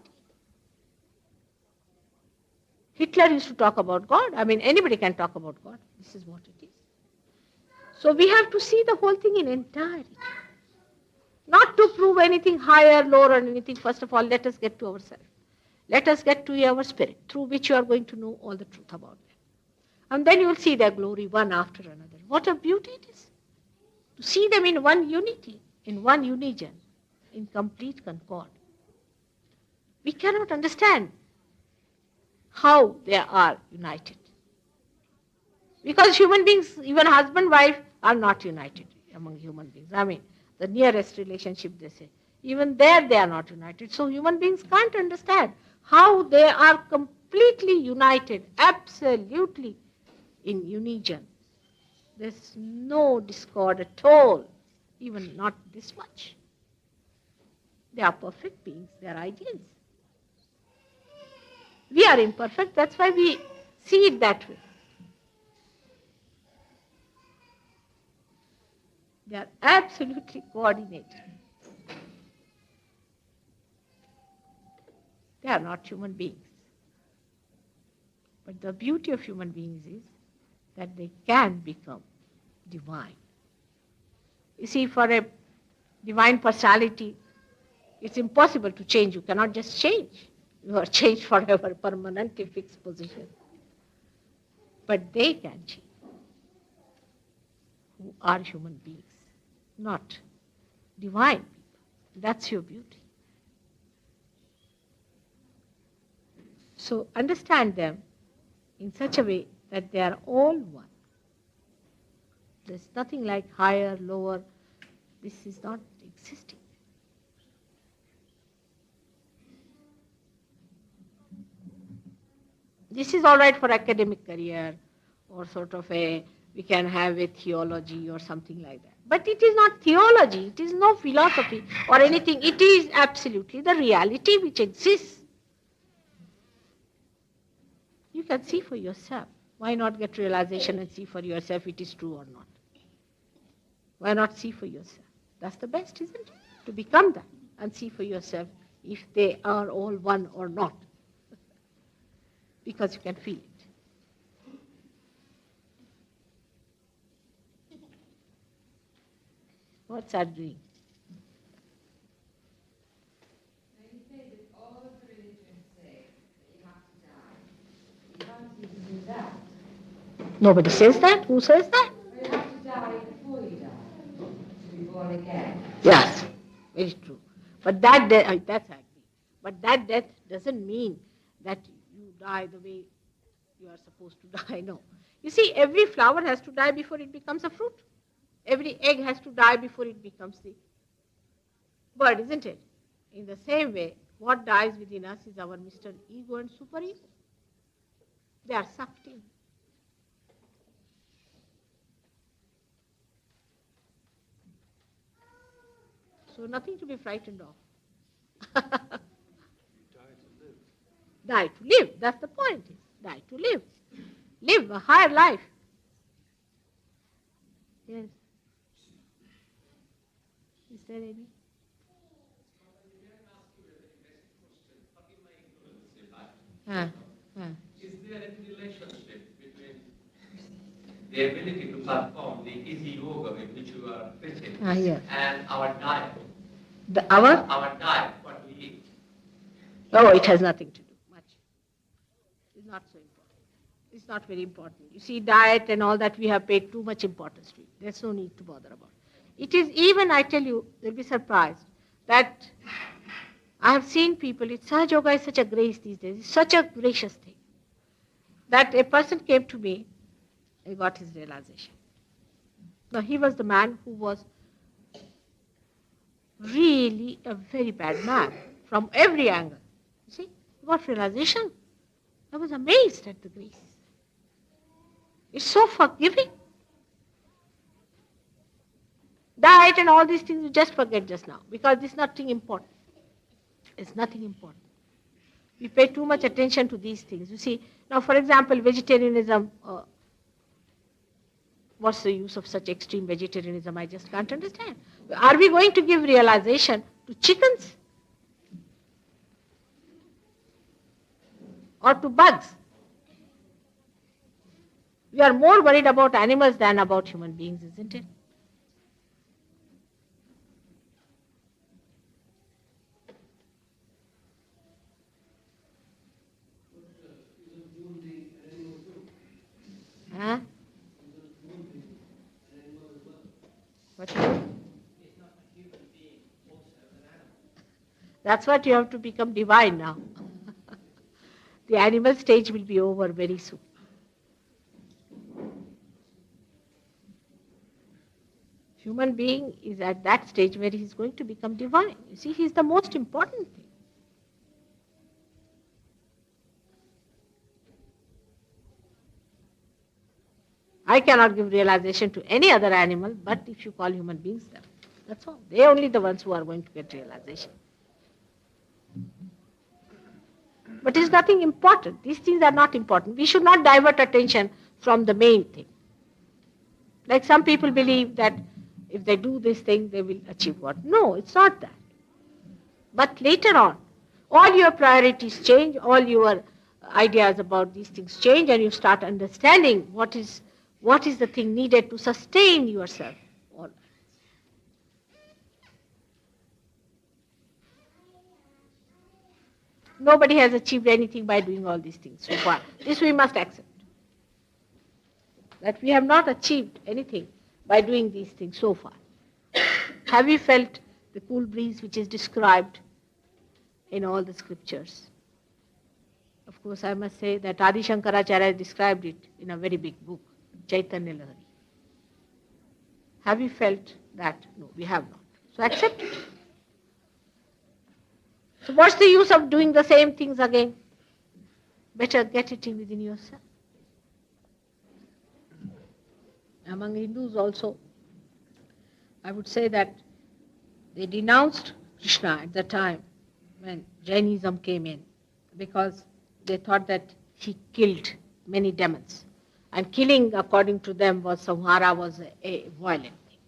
Speaker 1: Hitler used to talk about God. I mean, anybody can talk about God. This is what it is. So we have to see the whole thing in entirety. Not to prove anything higher, lower, or anything. First of all, let us get to ourselves. Let us get to our spirit, through which you are going to know all the truth about them. And then you will see their glory one after another. What a beauty it is. To see them in one unity, in one unigen, in complete concord. We cannot understand how they are united. Because human beings, even husband, wife, are not united among human beings. I mean, the nearest relationship, they say. Even there, they are not united. So human beings can't understand how they are completely united, absolutely in unigen. There's no discord at all, even not this much. They are perfect beings, they are ideals. We are imperfect, that's why we see it that way. They are absolutely coordinated. They are not human beings. But the beauty of human beings is that they can become divine. You see, for a divine personality, it's impossible to change. You cannot just change. You are changed forever, permanently fixed position. But they can change, who are human beings, not divine people. That's your beauty. So understand them in such a way that they are all one. There's nothing like higher, lower. This is not existing. This is all right for academic career or sort of we can have a theology or something like that. But it is not theology. It is no philosophy or anything. It is absolutely the reality which exists. You can see for yourself. Why not get realization and see for yourself it is true or not? Why not see for yourself? That's the best, isn't it? To become that and see for yourself if they are all one or not. Because you can feel it. What's that doing?
Speaker 4: You say that all of the religions say that you have to die. You can't even do that.
Speaker 1: Nobody says that. Who says that?
Speaker 4: You have to die before you die, to be born again.
Speaker 1: Yes. It's true. But that death, that's I agree. But that death doesn't mean that you die the way you are supposed to die. No. You see, every flower has to die before it becomes a fruit. Every egg has to die before it becomes the bird, isn't it? In the same way, what dies within us is our Mr. Ego and Superego. They are sucked in. So nothing to be frightened of. Die to live. That's the point. Die to live. Live a higher life. Yes. Is there any?
Speaker 5: Is there any relationship between the ability to perform the easy yoga with which you are fitting
Speaker 1: Yes.
Speaker 5: and our diet?
Speaker 1: Our
Speaker 5: Diet, what we eat.
Speaker 1: Oh, it has nothing to do much. It's not so important. It's not very important. You see, diet and all that we have paid too much importance to it. There's no need to bother about it. It is even, I tell you, you'll be surprised that I have seen people, Sahaja Yoga is such a grace these days. It's such a gracious thing that a person came to me and got his realization. Now, he was the man who was really a very bad man from every angle. You see, what realization? I was amazed at the grace. It's so forgiving. Diet and all these things you just forget just now because it's nothing important. It's nothing important. We pay too much attention to these things. You see, now for example, vegetarianism, what's the use of such extreme vegetarianism? I just can't understand. Are we going to give realization to chickens? Or to bugs? We are more worried about animals than about human beings, isn't it? Huh? What? That's what you have to become divine now. The animal stage will be over very soon. Human being is at that stage where he is going to become divine. You see, he is the most important thing. I cannot give realization to any other animal, but if you call human beings them, that's all. They are only the ones who are going to get realization. But it's nothing important. These things are not important. We should not divert attention from the main thing. Like some people believe that if they do this thing, they will achieve what? No, it's not that. But later on, all your priorities change, all your ideas about these things change, and you start understanding what is the thing needed to sustain yourself. Nobody has achieved anything by doing all these things so far. This we must accept. That we have not achieved anything by doing these things so far. Have you felt the cool breeze which is described in all the scriptures? Of course, I must say that Adi Shankaracharya described it in a very big book, Chaitanya Lahari. Have you felt that? No, we have not. So accept it. So what's the use of doing the same things again? Better get it in within yourself. Among Hindus also, I would say that they denounced Krishna at the time when Jainism came in because they thought that he killed many demons. And killing, according to them, samhara was a violent thing.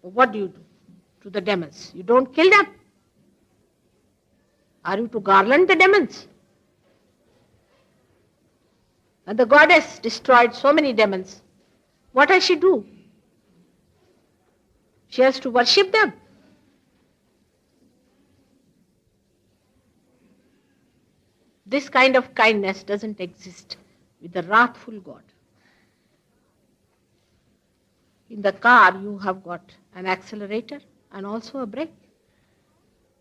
Speaker 1: But what do to the demons? You don't kill them. Are you to garland the demons? And the goddess destroyed so many demons. What does she do? She has to worship them. This kind of kindness doesn't exist with the wrathful God. In the car, you have got an accelerator and also a brake.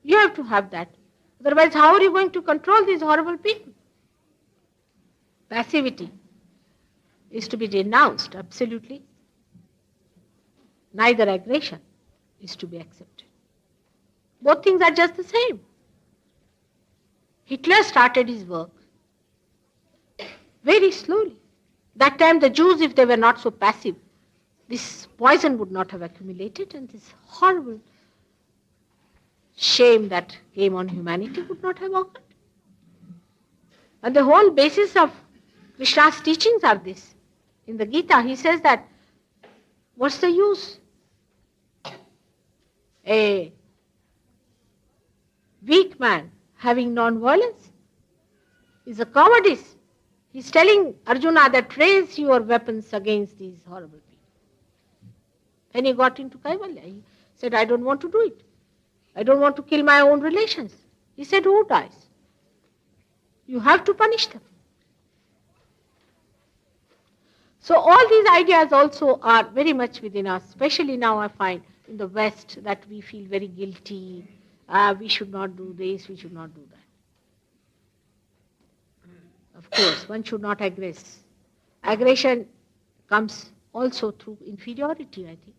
Speaker 1: You have to have that. Otherwise, how are you going to control these horrible people? Passivity is to be denounced, absolutely. Neither aggression is to be accepted. Both things are just the same. Hitler started his work very slowly. That time the Jews, if they were not so passive, this poison would not have accumulated, and this horrible shame that came on humanity would not have occurred. And the whole basis of Krishna's teachings are this. In the Gita, he says that, what's the use? A weak man having non-violence is a cowardice. He's telling Arjuna that raise your weapons against these horrible people. When he got into Kaivalya, he said, I don't want to do it. I don't want to kill my own relations. He said, who dies? You have to punish them. So all these ideas also are very much within us, especially now I find in the West that we feel very guilty. We should not do this, we should not do that. Of course, one should not aggress. Aggression comes also through inferiority, I think.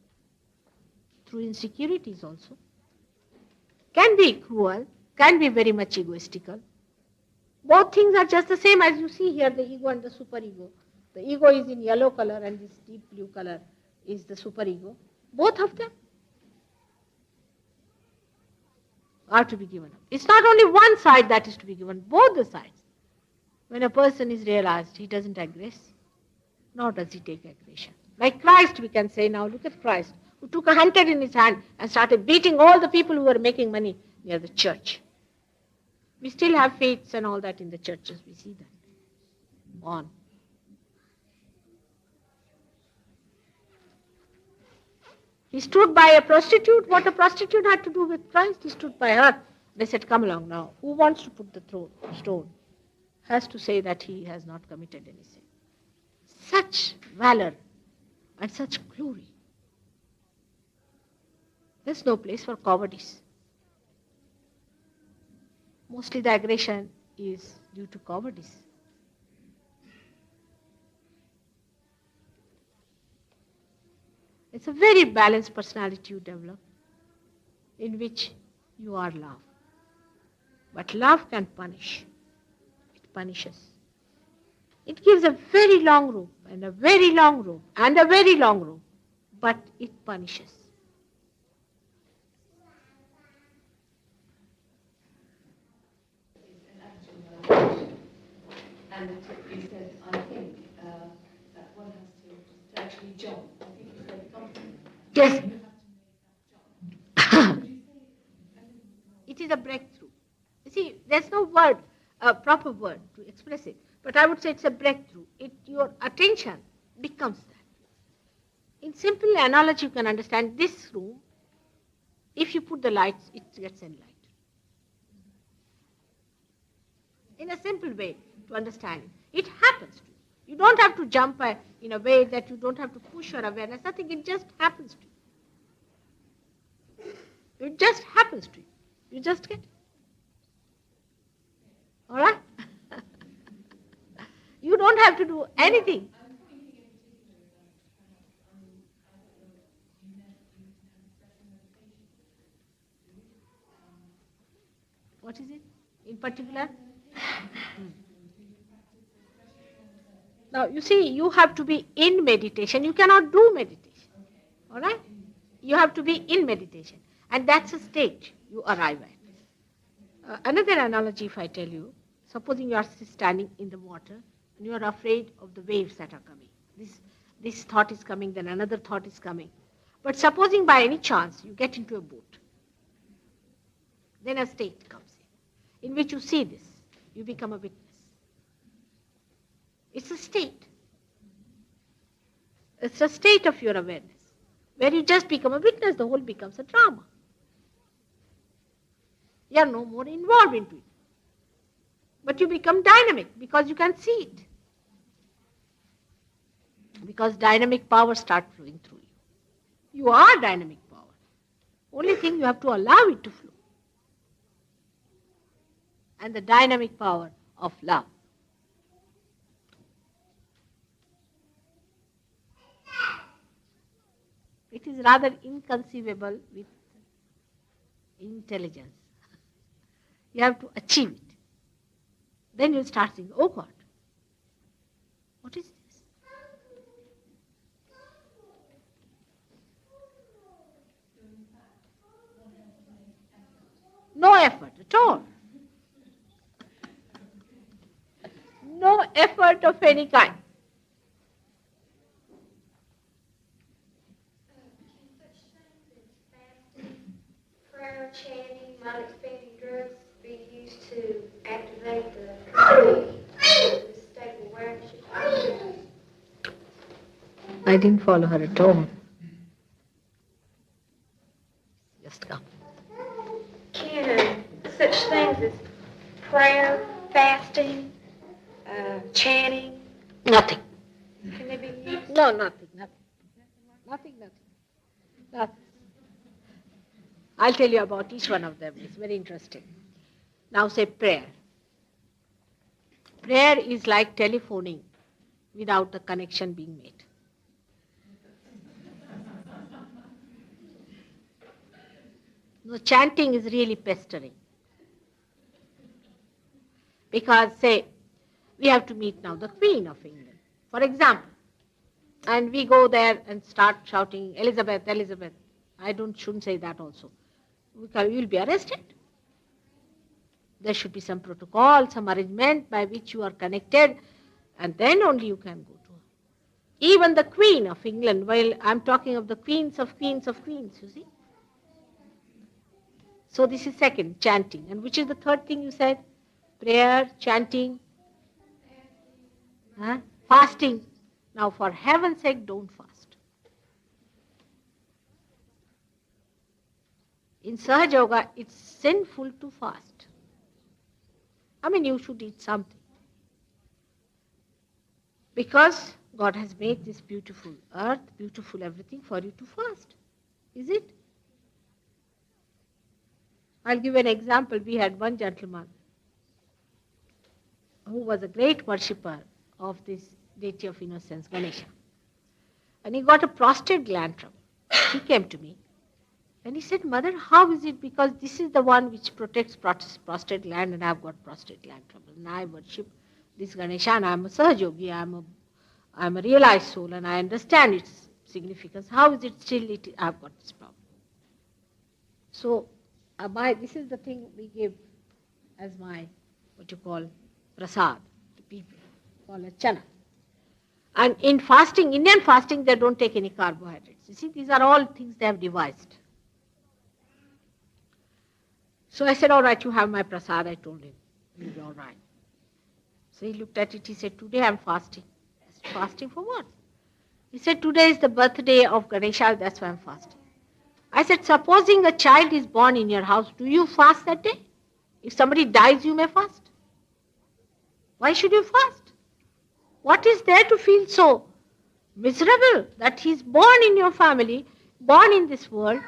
Speaker 1: Through insecurities also. Can be cruel, can be very much egoistical. Both things are just the same as you see here, the ego and the superego. The ego is in yellow color and this deep blue color is the superego. Both of them are to be given up. It's not only one side that is to be given, both the sides. When a person is realized, he doesn't aggress, nor does he take aggression. Like Christ, we can say now, look at Christ, who took a hunter in his hand and started beating all the people who were making money near the church. We still have faiths and all that in the churches, we see that. On. He stood by a prostitute. What a prostitute had to do with Christ? He stood by her. They said, come along now. Who wants to put the stone? Has to say that he has not committed any sin. Such valor and such glory. There's no place for cowardice. Mostly the aggression is due to cowardice. It's a very balanced personality you develop in which you are love. But love can punish. It punishes. It gives a very long rope and a very long rope and a very long rope, but it punishes.
Speaker 6: And he said, I think that one has to actually jump. I think he said something.
Speaker 1: Yes. It is a breakthrough. You see, there's no word, a proper word to express it, but I would say it's a breakthrough. Your attention becomes that. In simple analogy, you can understand this room. If you put the lights, it gets enlightened. In a simple way to understand it. It happens to you. You don't have to jump in a way that you don't have to push your awareness. Nothing, it just happens to you. It just happens to you. You just get it. All right? You don't have to do anything. What is it in particular? Now, you see, you have to be in meditation. You cannot do meditation. All right? You have to be in meditation. And that's a stage you arrive at. Another analogy, if I tell you, supposing you are standing in the water and you are afraid of the waves that are coming. This thought is coming, then another thought is coming. But supposing by any chance you get into a boat, then a state comes in which you see this. You become a witness. It's a state. It's a state of your awareness. Where you just become a witness, the whole becomes a drama. You are no more involved into it. But you become dynamic because you can see it. Because dynamic power starts flowing through you. You are dynamic power. Only thing you have to allow it to flow. and the dynamic power of love. It is rather inconceivable with intelligence. You have to achieve it. Then you start thinking, oh God, what is this? No effort at all. No effort of any kind.
Speaker 7: Prayer, chanting, mind expanding drugs be used to activate the state of awareness?
Speaker 1: I didn't follow her at all. Just come.
Speaker 7: Can such things as prayer, fasting, chanting,
Speaker 1: Nothing.
Speaker 7: can they be used?
Speaker 1: No, nothing. Nothing. I'll tell you about each one of them. It's very interesting. Now say prayer. Prayer is like telephoning without the connection being made. No, chanting is really pestering. Because, say, we have to meet now the Queen of England, for example. And we go there and start shouting, Elizabeth, Elizabeth. Shouldn't say that also. You'll be arrested. There should be some protocol, some arrangement by which you are connected, and then only you can go to her. Even the Queen of England, while I'm talking of the queens of queens of queens, you see. So this is second, chanting. And which is the third thing you said? Prayer, chanting, fasting. Now for heaven's sake, don't fast. In Sahaja Yoga, it's sinful to fast. I mean, you should eat something. Because God has made this beautiful earth, beautiful everything for you to fast. Is it? I'll give an example. We had one gentleman who was a great worshipper of this deity of innocence, Ganesha. And he got a prostate gland trouble. He came to me. And he said, Mother, how is it? Because this is the one which protects prostate gland, and I've got prostate gland trouble. And I worship this Ganesha, and I'm a Sahaja Yogi. I'm a realized soul, and I understand its significance. How is it still I've got this problem? So, this is the thing we give as my, what you call, prasad to people, call it chana. And in fasting, Indian fasting, they don't take any carbohydrates. You see, these are all things they have devised. So I said, all right, you have my prasad, I told him. He'll be all right. So he looked at it, he said, today I'm fasting. I said, fasting for what? He said, today is the birthday of Ganesha, that's why I'm fasting. I said, supposing a child is born in your house, do you fast that day? If somebody dies, you may fast. Why should you fast? What is there to feel so miserable that he's born in your family, born in this world,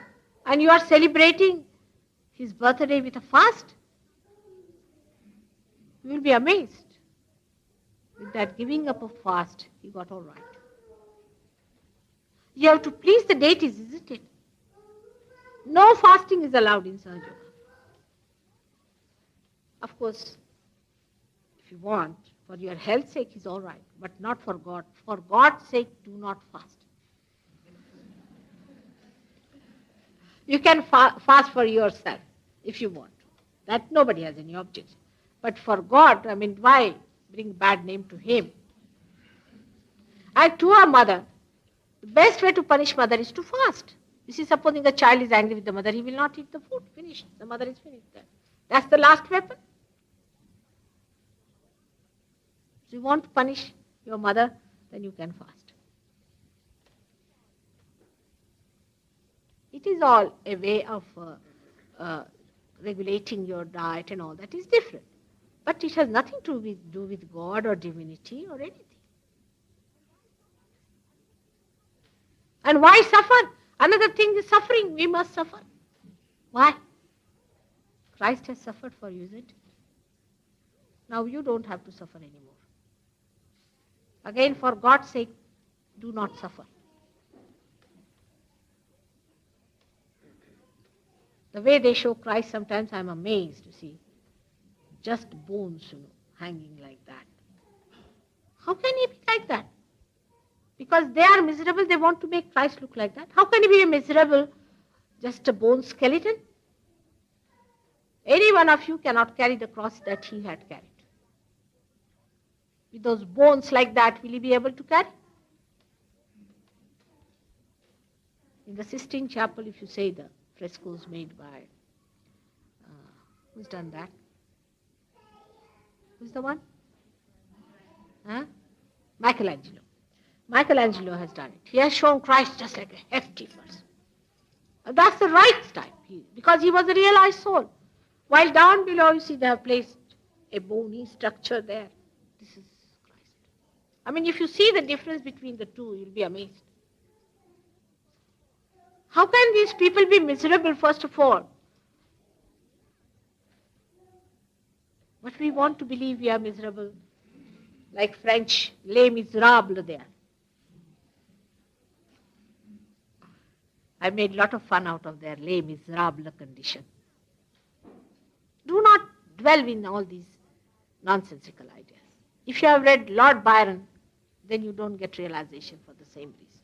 Speaker 1: and you are celebrating his birthday with a fast? You will be amazed. With that giving up of fast, he got all right. You have to please the deities, isn't it? No fasting is allowed in Sahaja Yoga. Of course, if you want, for your health's sake is all right, but not for God. For God's sake, do not fast. You can fast for yourself if you want. That nobody has any objection. But for God, I mean, why bring bad name to him? And to a mother, the best way to punish mother is to fast. You see, supposing a child is angry with the mother, he will not eat the food. Finished. The mother is finished there. That's the last weapon. So you want to punish your mother, then you can fast. It is all a way of regulating your diet and all that is different. But it has nothing to do with God or divinity or anything. And why suffer? Another thing is suffering. We must suffer. Why? Christ has suffered for you, isn't it? Now you don't have to suffer anymore. Again, for God's sake, do not suffer. The way they show Christ, sometimes I'm amazed to see just bones, hanging like that. How can he be like that? Because they are miserable, they want to make Christ look like that. How can he be miserable, just a bone skeleton? Any one of you cannot carry the cross that he had carried. With those bones like that, will he be able to carry? In the Sistine Chapel, if you say the frescoes made by, who's done that? Who's the one? Michelangelo. Michelangelo has done it. He has shown Christ just like a hefty person. And that's the right type, because he was a realized soul. While down below, you see, they have placed a bony structure there. This is Christ. I mean, if you see the difference between the two, you'll be amazed. How can these people be miserable, first of all? But we want to believe we are miserable, like French, les miserables there. I made a lot of fun out of their les miserables condition. Do not dwell in all these nonsensical ideas. If you have read Lord Byron, then you don't get realization for the same reason.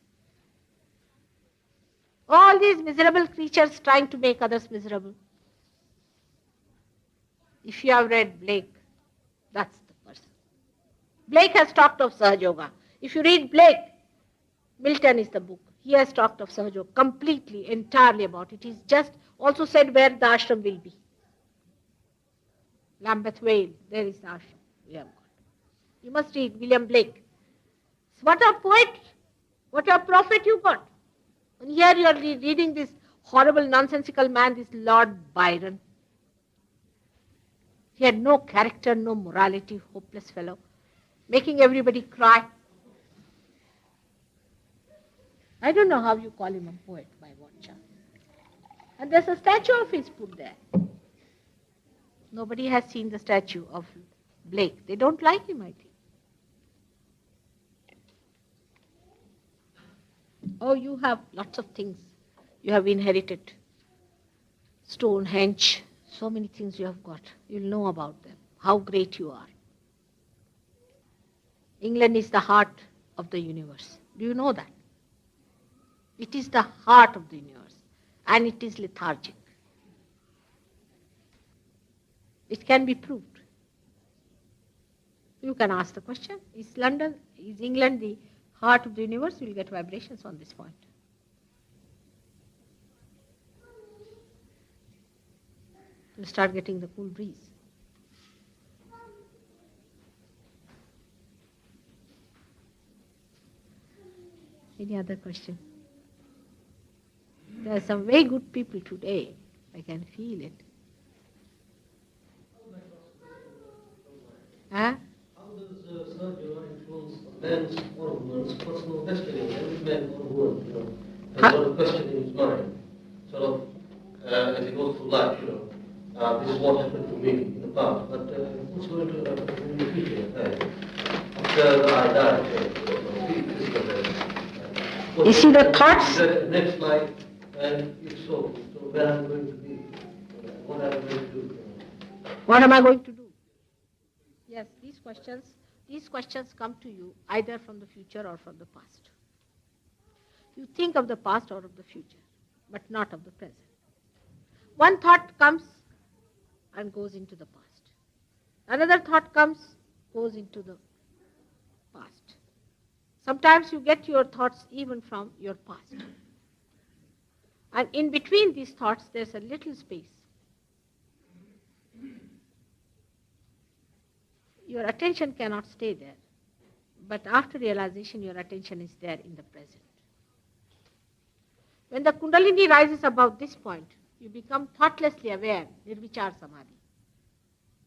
Speaker 1: All these miserable creatures trying to make others miserable. If you have read Blake, that's the person. Blake has talked of Sahaja Yoga. If you read Blake, Milton is the book. He has talked of Sahaja Yoga completely, entirely about it. He's just also said where the ashram will be. Lambeth Vale, there is the ashram we have got. You must read William Blake. What a poet, what a prophet you got. And here you are reading this horrible, nonsensical man, this Lord Byron. He had no character, no morality, hopeless fellow, making everybody cry. I don't know how you call him a poet, by what chance. And there's a statue of his put there. Nobody has seen the statue of Blake. They don't like him, I think. Oh, you have lots of things you have inherited. Stonehenge, so many things you have got. You'll know about them, how great you are. England is the heart of the universe. Do you know that? It is the heart of the universe, and it is lethargic. It can be proved. You can ask the question, is England the heart of the universe? You will get vibrations on this point. You start getting the cool breeze. Any other question? There are some very good people today. I can feel it. Huh?
Speaker 8: How does Sahaja influence a man's or woman's personal destiny? Every man or woman, has got a question in his mind, sort of, as he goes through life, this is what happened to me in the past, but what's going to happen in the future? After I die, physical death.
Speaker 1: You see the thoughts?
Speaker 8: Is there a next life, and if so, where am I going to be? What am I going to do?
Speaker 1: What am I going to do? Yes, these questions come to you either from the future or from the past. You think of the past or of the future, but not of the present. One thought comes and goes into the past. Another thought comes, goes into the past. Sometimes you get your thoughts even from your past. And in between these thoughts, there's a little space. Your attention cannot stay there. But after realization, your attention is there in the present. When the Kundalini rises above this point, you become thoughtlessly aware, Nirvichar Samadhi.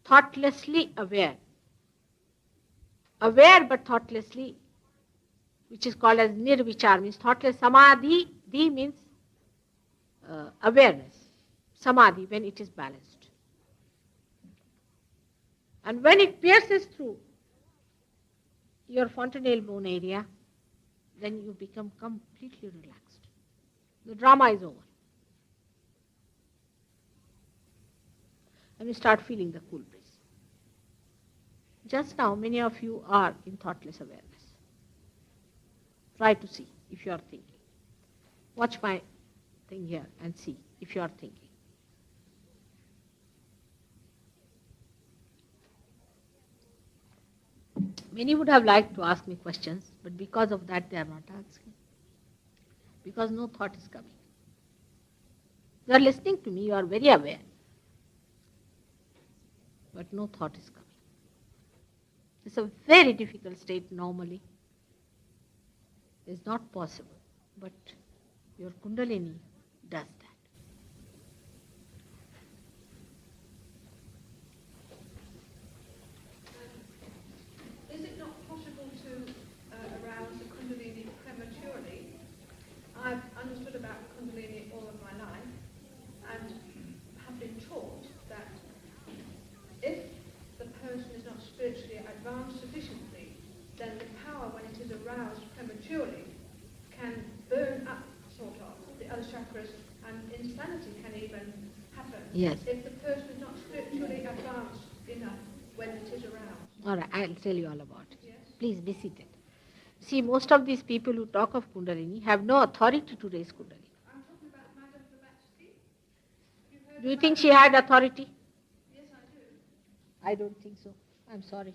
Speaker 1: Thoughtlessly aware. Aware but thoughtlessly, which is called as Nirvichar, means thoughtless. Samadhi, Di means awareness. Samadhi, when it is balanced. And when it pierces through your fontanelle bone area, then you become completely relaxed. The drama is over. And you start feeling the cool breeze. Just now, many of you are in thoughtless awareness. Try to see if you are thinking. Watch my thing here and see if you are thinking. Many would have liked to ask me questions, but because of that they are not asking. Because no thought is coming. You are listening to me, you are very aware. But no thought is coming. It's a very difficult state normally. It's not possible. But your Kundalini does that.
Speaker 6: Is it not possible to arouse the Kundalini prematurely? I've understood about Kundalini all of my life and have been taught that if the person is not spiritually advanced sufficiently, then the power, when it is aroused prematurely, can burn up, sort of, the other chakras, and insanity can even happen.
Speaker 1: Yes.
Speaker 6: If the person is not spiritually advanced enough when it is aroused.
Speaker 1: All right, I'll tell you all about it.
Speaker 6: Yes.
Speaker 1: Please be seated. See, most of these people who talk of Kundalini have no authority to raise Kundalini.
Speaker 6: I'm talking about Madame Blavatsky.
Speaker 1: Do you think she had authority?
Speaker 6: Yes, I do.
Speaker 1: I don't think so. I'm sorry.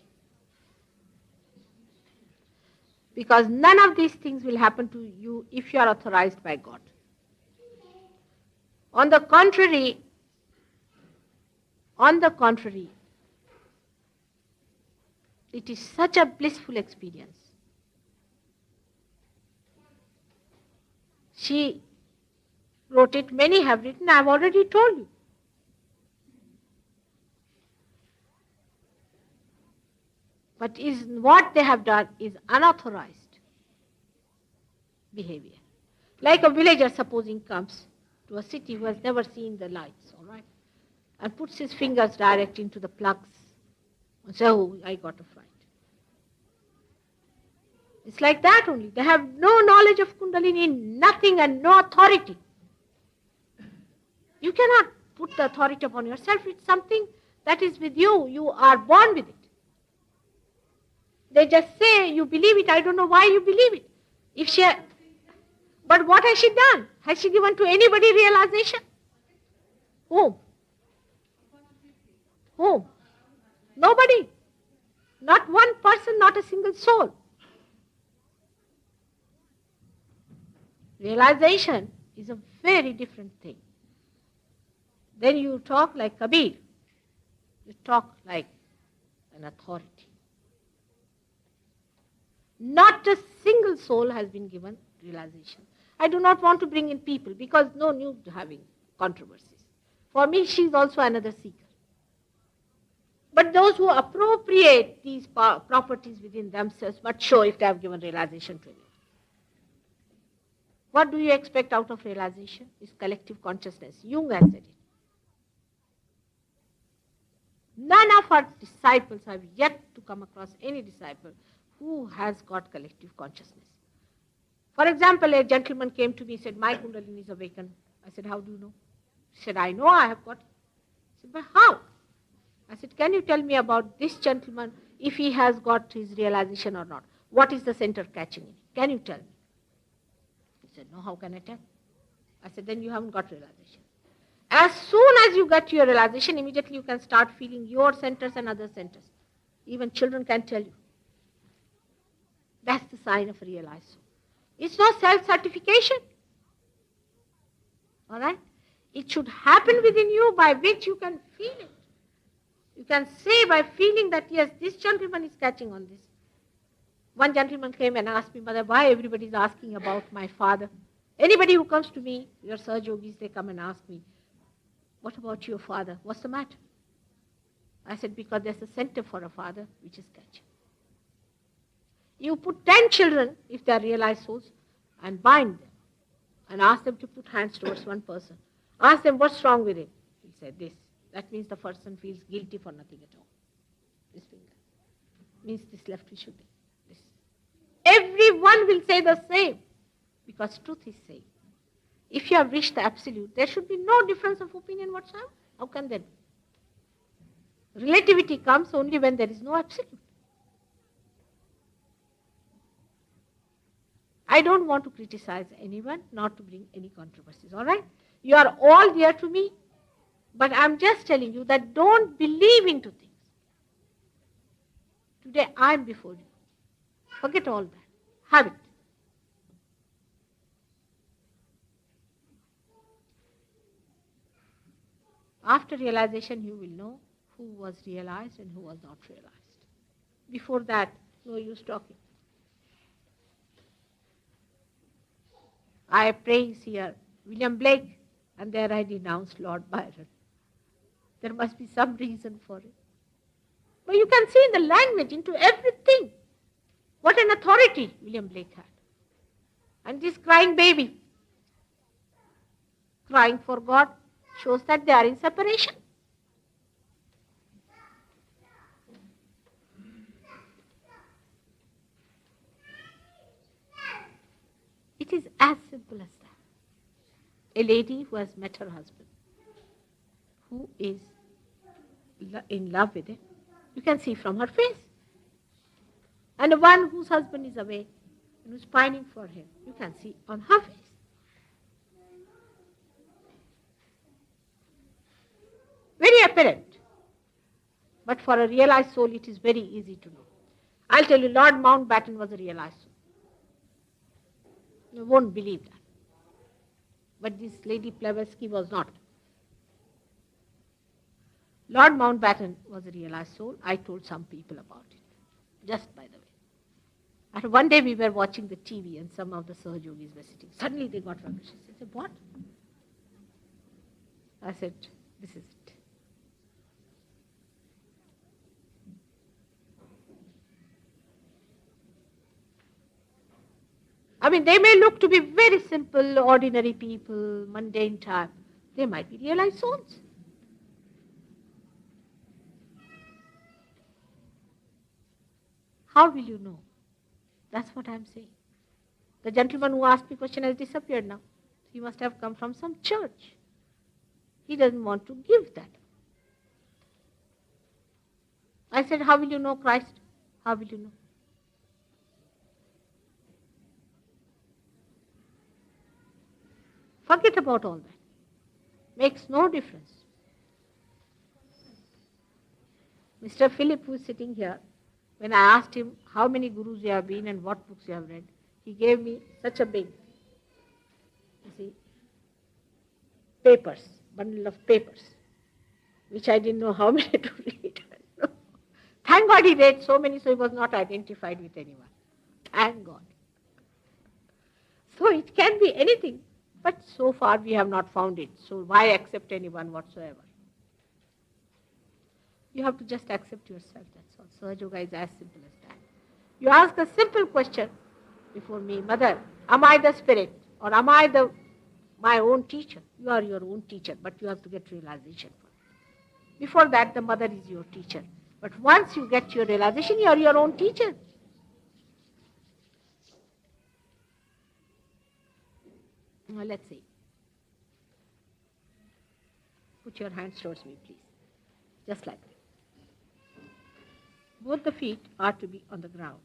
Speaker 1: Because none of these things will happen to you if you are authorized by God. On the contrary, it is such a blissful experience. She wrote it, many have written, I've already told you. But what they have done is unauthorized behavior. Like a villager, supposing, comes to a city who has never seen the lights, all right, and puts his fingers direct into the plugs and says, oh, I got a fright. It's like that only. They have no knowledge of Kundalini, nothing, and no authority. You cannot put the authority upon yourself. It's something that is with you. You are born with it. They just say you believe it. I don't know why you believe it. But what has she done? Has she given to anybody realization? Whom? Whom? Nobody. Not one person, not a single soul. Realization is a very different thing. Then you talk like Kabir. You talk like an authority. Not a single soul has been given realization. I do not want to bring in people because no need having controversies. For me, she is also another seeker. But those who appropriate these properties within themselves must show if they have given realization to anyone. What do you expect out of realization? Is collective consciousness. Jung has said it. None of our disciples have yet to come across any disciple who has got collective consciousness. For example, a gentleman came to me and said, my Kundalini is awakened. I said, how do you know? He said, I know I have got it. I said, but how? I said, can you tell me about this gentleman, if he has got his realization or not? What is the center catching in? Can you tell me? He said, no, how can I tell? I said, then you haven't got realization. As soon as you get your realization, immediately you can start feeling your centers and other centers. Even children can tell you. That's the sign of a realized soul. It's no self-certification. All right? It should happen within you by which you can feel it. You can say by feeling that, yes, this gentleman is catching on this. One gentleman came and asked me, Mother, why everybody is asking about my father? Anybody who comes to me, your Sahaja Yogis, they come and ask me, what about your father? What's the matter? I said, because there's a center for a father which is catching. You put 10 children, if they are realized souls, and bind them, and ask them to put hands towards one person. Ask them, what's wrong with him? He said, this. That means the person feels guilty for nothing at all. this finger. Means this left Vishuddhi. This. Everyone will say the same, because truth is same. If you have reached the absolute, there should be no difference of opinion whatsoever. How can there be? Relativity comes only when there is no absolute. I don't want to criticize anyone, not to bring any controversies, all right? You are all dear to me, but I'm just telling you that don't believe into things. Today I'm before you. Forget all that. Have it. After realization, you will know who was realized and who was not realized. Before that, no use talking. I praise here William Blake, and there I denounced Lord Byron. There must be some reason for it. But you can see in the language, into everything, what an authority William Blake had. And this crying baby, crying for God, shows that they are in separation. It is as simple as that. A lady who has met her husband, who is in love with him, you can see from her face. And the one whose husband is away and who's pining for him, you can see on her face. Very apparent. But for a realized soul, it is very easy to know. I'll tell you, Lord Mountbatten was a realized soul. You won't believe that. But this Lady Blavatsky was not. Lord Mountbatten was a realized soul. I told some people about it, just by the way. And one day we were watching the TV and some of the Sahaja Yogis were sitting. Suddenly they got rubbish. They said, what? I said, this is it. I mean, they may look to be very simple, ordinary people, mundane type. They might be realized souls. How will you know? That's what I'm saying. The gentleman who asked me the question has disappeared now. He must have come from some church. He doesn't want to give that. I said, how will you know Christ? How will you know? Forget about all that. Makes no difference. Mr. Philip, who is sitting here, when I asked him how many gurus you have been and what books you have read, he gave me such a big, papers, bundle of papers, which I didn't know how many to read. Thank God he read so many, so he was not identified with anyone. Thank God. So it can be anything, but so far we have not found it. So why accept anyone whatsoever? You have to just accept yourself, that's all. Sahaja Yoga is as simple as that. You ask a simple question before me, Mother, am I the spirit or am I my own teacher? You are your own teacher, but you have to get realization for it. Before that, the mother is your teacher. But once you get your realization, you are your own teacher. Now let's see. Put your hands towards me, please. Just like that. Both the feet are to be on the ground.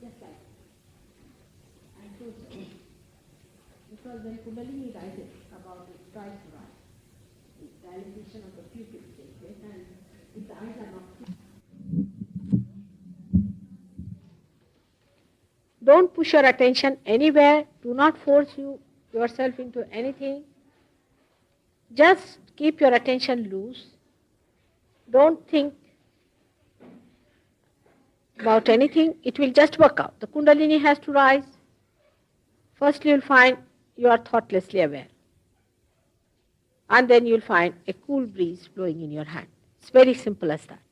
Speaker 1: Just like that. And so, because when Kundalini rises, about it tries to rise, the dilatation of the pupils takes place, and if the eyes are not closed, don't push your attention anywhere. Do not force yourself into anything. Just keep your attention loose. Don't think about anything. It will just work out. The Kundalini has to rise. Firstly, you'll find you are thoughtlessly aware. And then you'll find a cool breeze blowing in your hand. It's very simple as that.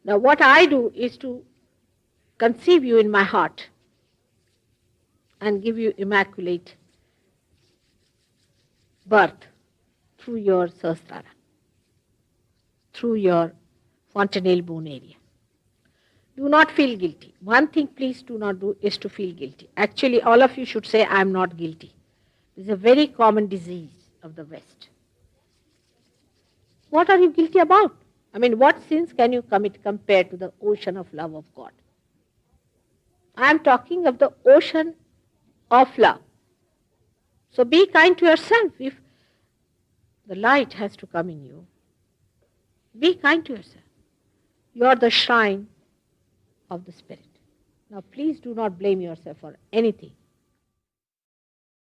Speaker 1: Now, what I do is to conceive you in my heart and give you immaculate birth through your Sahasrara, through your fontanelle bone area. Do not feel guilty. One thing please do not do is to feel guilty. Actually, all of you should say, I am not guilty. It's a very common disease of the West. What are you guilty about? I mean, what sins can you commit compared to the ocean of love of God? I am talking of the ocean of love. So be kind to yourself. If the light has to come in you, be kind to yourself. You are the shrine of the Spirit. Now please do not blame yourself for anything.